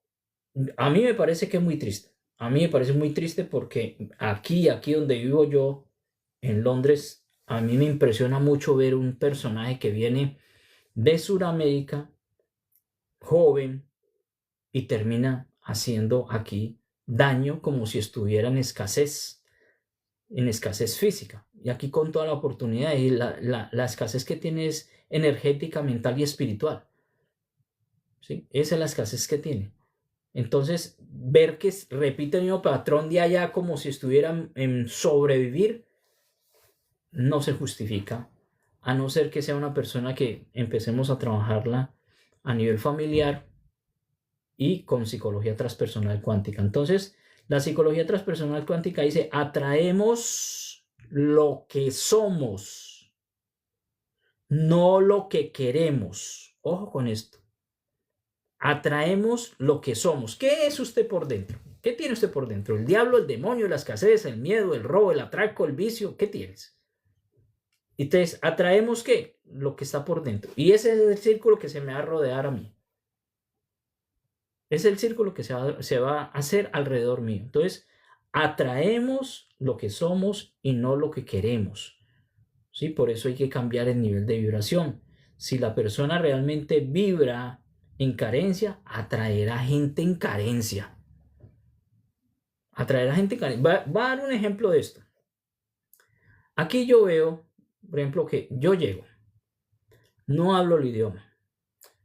a mí me parece que es muy triste. A mí me parece muy triste porque aquí donde vivo yo, en Londres, a mí me impresiona mucho ver un personaje que viene de Sudamérica, joven, y termina haciendo aquí daño como si estuviera en escasez física. Y aquí con toda la oportunidad, y la escasez que tiene es energética, mental y espiritual. ¿Sí? Esa es la escasez que tiene. Entonces, ver que repite el mismo patrón de allá como si estuvieran en sobrevivir, no se justifica, a no ser que sea una persona que empecemos a trabajarla a nivel familiar y con psicología transpersonal cuántica. Entonces, la psicología transpersonal cuántica dice: atraemos lo que somos, no lo que queremos. Ojo con esto. Atraemos lo que somos. ¿Qué es usted por dentro? ¿Qué tiene usted por dentro? ¿El diablo, el demonio, la escasez, el miedo, el robo, el atraco, el vicio? ¿Qué tienes? Entonces, ¿atraemos qué? Lo que está por dentro. Y ese es el círculo que se me va a rodear a mí. Es el círculo que se va a hacer alrededor mío. Entonces, atraemos lo que somos y no lo que queremos. ¿Sí? Por eso hay que cambiar el nivel de vibración. Si la persona realmente vibra en carencia, atraerá gente en carencia. Atraerá gente en carencia. Va a dar un ejemplo de esto. Aquí yo veo, por ejemplo, que yo llego, no hablo el idioma,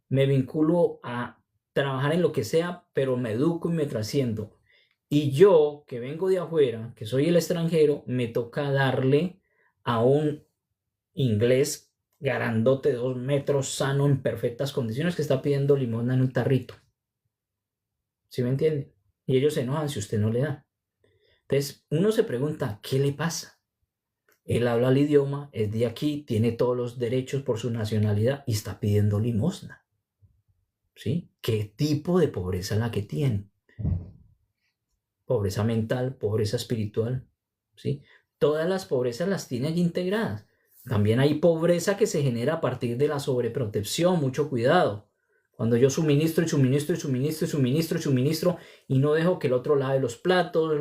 me vinculo a trabajar en lo que sea, pero me educo y me trasciendo. Y yo, que vengo de afuera, que soy el extranjero, me toca darle a un inglés grandote de 2 metros, sano, en perfectas condiciones, que está pidiendo limosna en un tarrito. ¿Sí me entienden? Y ellos se enojan si usted no le da. Entonces, uno se pregunta, ¿qué le pasa? Él habla el idioma, es de aquí, tiene todos los derechos por su nacionalidad y está pidiendo limosna. ¿Sí? ¿Qué tipo de pobreza es la que tiene? Pobreza mental, pobreza espiritual. ¿Sí? Todas las pobrezas las tiene allí integradas. También hay pobreza que se genera a partir de la sobreprotección, mucho cuidado. Cuando yo suministro y suministro y suministro y suministro y suministro y no dejo que el otro lave los platos,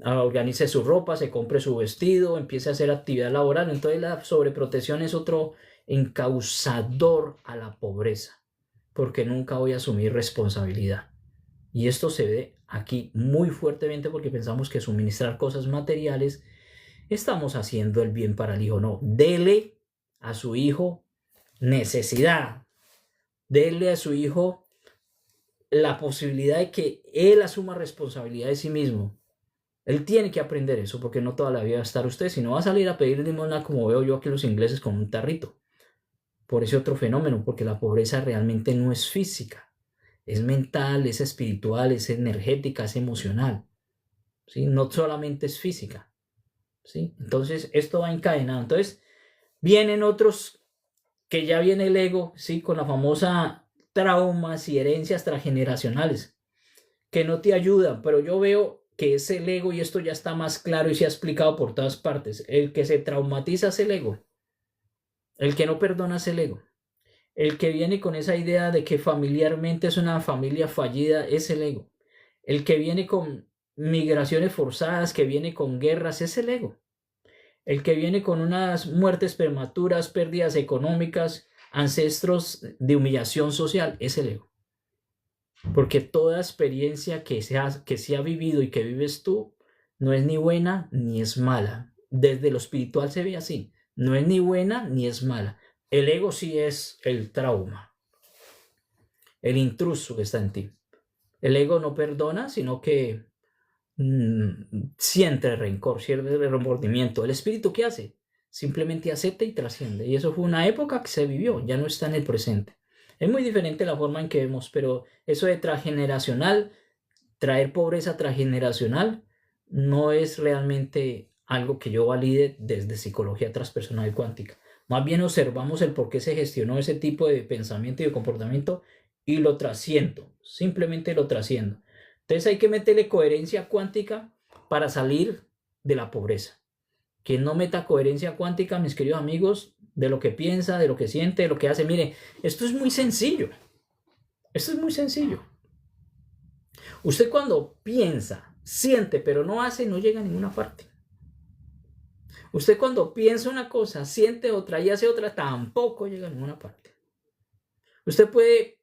organice su ropa, se compre su vestido, empiece a hacer actividad laboral. Entonces la sobreprotección es otro encausador a la pobreza, porque nunca voy a asumir responsabilidad. Y esto se ve aquí muy fuertemente porque pensamos que suministrar cosas materiales estamos haciendo el bien para el hijo. No, dele a su hijo necesidad, dele a su hijo la posibilidad de que él asuma responsabilidad de sí mismo. Él tiene que aprender eso porque no toda la vida va a estar usted, sino va a salir a pedir limosna como veo yo aquí los ingleses con un tarrito. Por ese otro fenómeno, porque la pobreza realmente no es física, es mental, es espiritual, es energética, es emocional, ¿sí? No solamente es física, ¿sí? Entonces esto va encadenado. Entonces vienen otros que ya viene el ego, ¿sí? Con la famosa traumas y herencias transgeneracionales que no te ayudan, pero yo veo que es el ego y esto ya está más claro y se ha explicado por todas partes. El que se traumatiza es el ego, el que no perdona es el ego, el que viene con esa idea de que familiarmente es una familia fallida es el ego, el que viene con migraciones forzadas, que viene con guerras es el ego, el que viene con unas muertes prematuras, pérdidas económicas, ancestros de humillación social es el ego. Porque toda experiencia que se ha vivido y que vives tú no es ni buena ni es mala. Desde lo espiritual se ve así. No es ni buena ni es mala. El ego sí es el trauma, el intruso que está en ti. El ego no perdona, sino que siente rencor, siente remordimiento. ¿El espíritu qué hace? Simplemente acepta y trasciende. Y eso fue una época que se vivió, ya no está en el presente. Es muy diferente la forma en que vemos, pero eso de transgeneracional, traer pobreza transgeneracional, no es realmente algo que yo valide desde psicología transpersonal cuántica. Más bien observamos el por qué se gestionó ese tipo de pensamiento y de comportamiento y lo trasciendo, simplemente lo trasciendo. Entonces hay que meterle coherencia cuántica para salir de la pobreza. Quien no meta coherencia cuántica, mis queridos amigos, de lo que piensa, de lo que siente, de lo que hace, mire, esto es muy sencillo. Esto es muy sencillo. Usted cuando piensa, siente, pero no hace, no llega a ninguna parte. Usted cuando piensa una cosa, siente otra y hace otra, tampoco llega a ninguna parte. Usted puede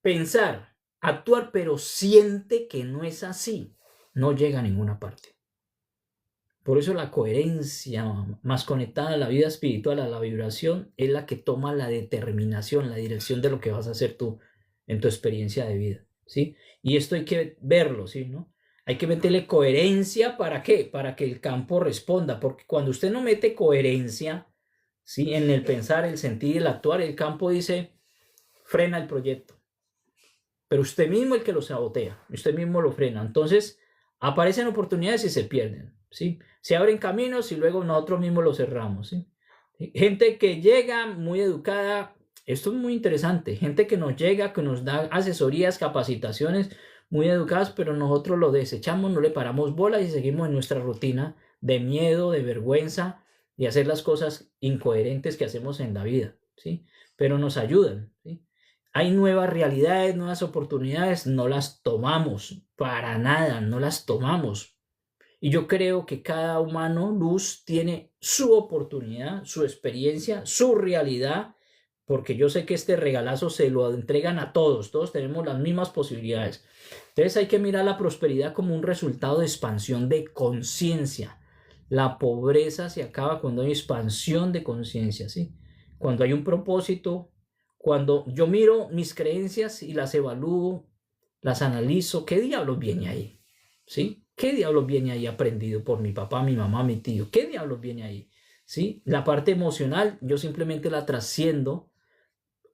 pensar, actuar, pero siente que no es así, no llega a ninguna parte. Por eso la coherencia más conectada a la vida espiritual, a la vibración, es la que toma la determinación, la dirección de lo que vas a hacer tú en tu experiencia de vida, ¿sí? Y esto hay que verlo, ¿sí? ¿No? Hay que meterle coherencia, ¿para qué? Para que el campo responda, porque cuando usted no mete coherencia, ¿sí? En el pensar, el sentir, el actuar, el campo dice, frena el proyecto. Pero usted mismo es el que lo sabotea, usted mismo lo frena. Entonces, aparecen oportunidades y se pierden, ¿sí? Se abren caminos y luego nosotros mismos los cerramos, ¿sí? Gente que llega muy educada, esto es muy interesante, gente que nos llega, que nos da asesorías, capacitaciones muy educadas, pero nosotros lo desechamos, no le paramos bolas y seguimos en nuestra rutina de miedo, de vergüenza y hacer las cosas incoherentes que hacemos en la vida, ¿sí? Pero nos ayudan, ¿sí? Hay nuevas realidades, nuevas oportunidades, no las tomamos, para nada, no las tomamos. Y yo creo que cada humano luz tiene su oportunidad, su experiencia, su realidad, porque yo sé que este regalazo se lo entregan a todos, todos tenemos las mismas posibilidades. Entonces hay que mirar la prosperidad como un resultado de expansión de conciencia. La pobreza se acaba cuando hay expansión de conciencia, ¿sí? Cuando hay un propósito, cuando yo miro mis creencias y las evalúo, las analizo, ¿qué diablos viene ahí? ¿Sí? ¿Qué diablos viene ahí aprendido por mi papá, mi mamá, mi tío? ¿Qué diablos viene ahí? ¿Sí? La parte emocional yo simplemente la trasciendo,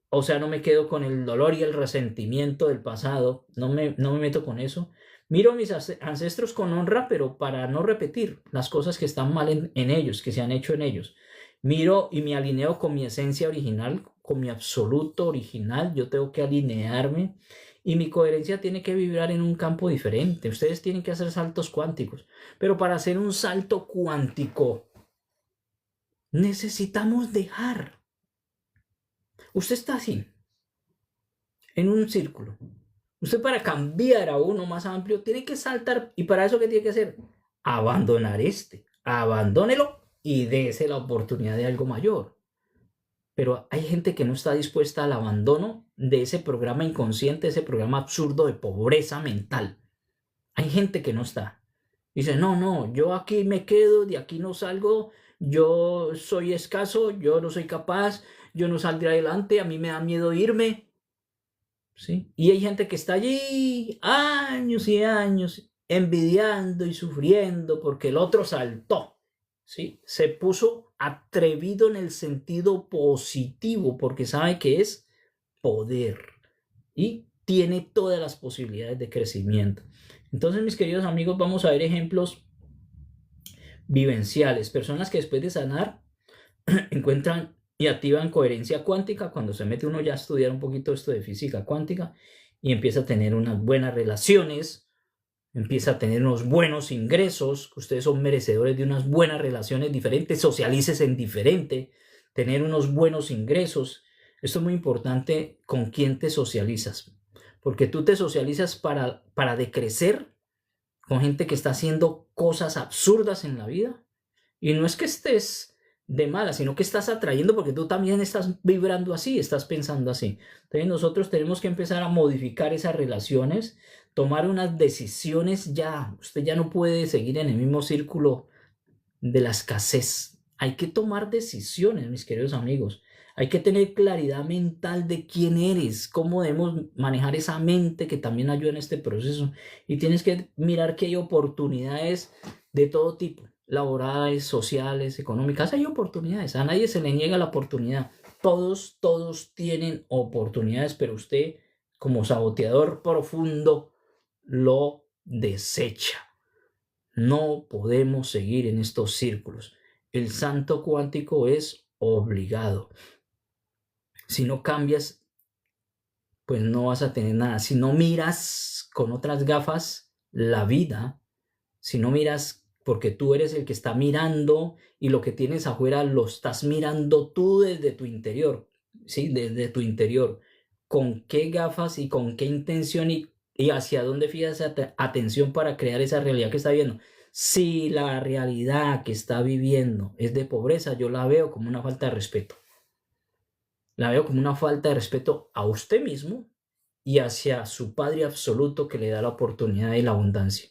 o sea, no me quedo con el dolor y el resentimiento del pasado, no me meto con eso. Miro a mis ancestros con honra, pero para no repetir las cosas que están mal en ellos, que se han hecho en ellos. Miro y me alineo con mi esencia original, con mi absoluto original. Yo tengo que alinearme y mi coherencia tiene que vibrar en un campo diferente. Ustedes tienen que hacer saltos cuánticos, pero para hacer un salto cuántico necesitamos dejar. Usted está así, en un círculo. Usted para cambiar a uno más amplio tiene que saltar. ¿Y para eso qué tiene que hacer? Abandonar abandónelo y dése la oportunidad de algo mayor. Pero hay gente que no está dispuesta al abandono de ese programa inconsciente, ese programa absurdo de pobreza mental. Hay gente que no está. Dice, no, yo aquí me quedo, de aquí no salgo, yo soy escaso, yo no soy capaz, yo no saldré adelante, a mí me da miedo irme. ¿Sí? Y hay gente que está allí años y años envidiando y sufriendo porque el otro saltó. ¿Sí? Se puso atrevido en el sentido positivo porque sabe que es poder y tiene todas las posibilidades de crecimiento. Entonces, mis queridos amigos, vamos a ver ejemplos vivenciales, personas que después de sanar encuentran y activan coherencia cuántica cuando se mete uno ya a estudiar un poquito esto de física cuántica y empieza a tener unas buenas relaciones, empieza a tener unos buenos ingresos, ustedes son merecedores de unas buenas relaciones diferentes, socialices en diferente, tener unos buenos ingresos. Esto es muy importante con quién te socializas, porque tú te socializas para decrecer con gente que está haciendo cosas absurdas en la vida. Y no es que estés de mala, sino que estás atrayendo porque tú también estás vibrando así, estás pensando así. Entonces nosotros tenemos que empezar a modificar esas relaciones, tomar unas decisiones ya. Usted ya no puede seguir en el mismo círculo de la escasez. Hay que tomar decisiones, mis queridos amigos. Hay que tener claridad mental de quién eres, cómo debemos manejar esa mente que también ayuda en este proceso. Y tienes que mirar que hay oportunidades de todo tipo, laborales, sociales, económicas. Hay oportunidades, a nadie se le niega la oportunidad. Todos tienen oportunidades, pero usted como saboteador profundo lo desecha. No podemos seguir en estos círculos. El salto cuántico es obligado. Si no cambias, pues no vas a tener nada. Si no miras con otras gafas la vida, si no miras porque tú eres el que está mirando y lo que tienes afuera lo estás mirando tú desde tu interior, ¿sí? Desde tu interior. ¿Con qué gafas y con qué intención y hacia dónde fijas atención para crear esa realidad que está viendo? Si la realidad que está viviendo es de pobreza, yo la veo como una falta de respeto. La veo como una falta de respeto a usted mismo y hacia su Padre absoluto que le da la oportunidad y la abundancia.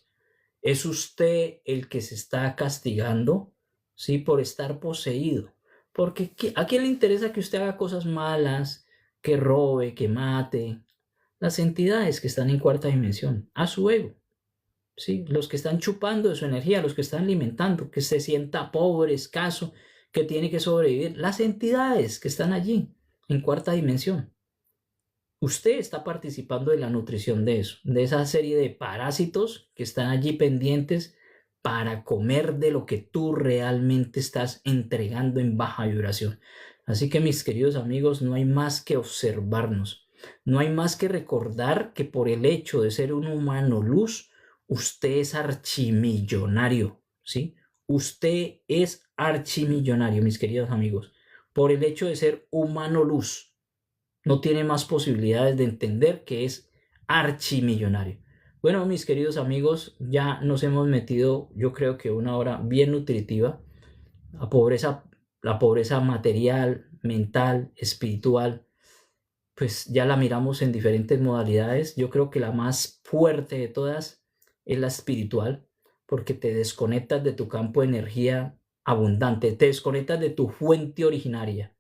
Es usted el que se está castigando, ¿sí? Por estar poseído. Porque ¿a quién le interesa que usted haga cosas malas, que robe, que mate? Las entidades que están en cuarta dimensión, a su ego. ¿Sí? Los que están chupando de su energía, los que están alimentando, que se sienta pobre, escaso, que tiene que sobrevivir. Las entidades que están allí, en cuarta dimensión. Usted está participando de la nutrición de eso, de esa serie de parásitos que están allí pendientes para comer de lo que tú realmente estás entregando en baja vibración. Así que mis queridos amigos, no hay más que observarnos, no hay más que recordar que por el hecho de ser un humano luz, usted es archimillonario, ¿sí? Usted es archimillonario, mis queridos amigos, por el hecho de ser humano luz. No tiene más posibilidades de entender que es archimillonario. Bueno, mis queridos amigos, ya nos hemos metido, yo creo que una hora bien nutritiva. La pobreza material, mental, espiritual, pues ya la miramos en diferentes modalidades. Yo creo que la más fuerte de todas es la espiritual, porque te desconectas de tu campo de energía abundante, te desconectas de tu fuente originaria.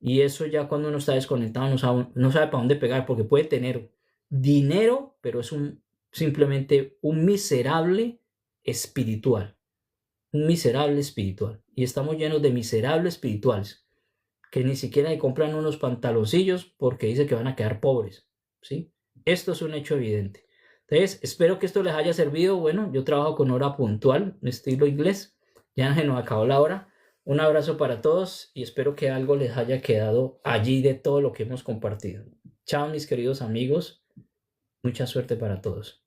Y eso ya cuando uno está desconectado no sabe para dónde pegar, porque puede tener dinero, pero es simplemente un miserable espiritual. Un miserable espiritual. Y estamos llenos de miserables espirituales, que ni siquiera le compran unos pantaloncillos porque dice que van a quedar pobres. ¿Sí? Esto es un hecho evidente. Entonces, espero que esto les haya servido. Bueno, yo trabajo con hora puntual, estilo inglés. Ya se nos acabó la hora. Un abrazo para todos y espero que algo les haya quedado allí de todo lo que hemos compartido. Chao, mis queridos amigos. Mucha suerte para todos.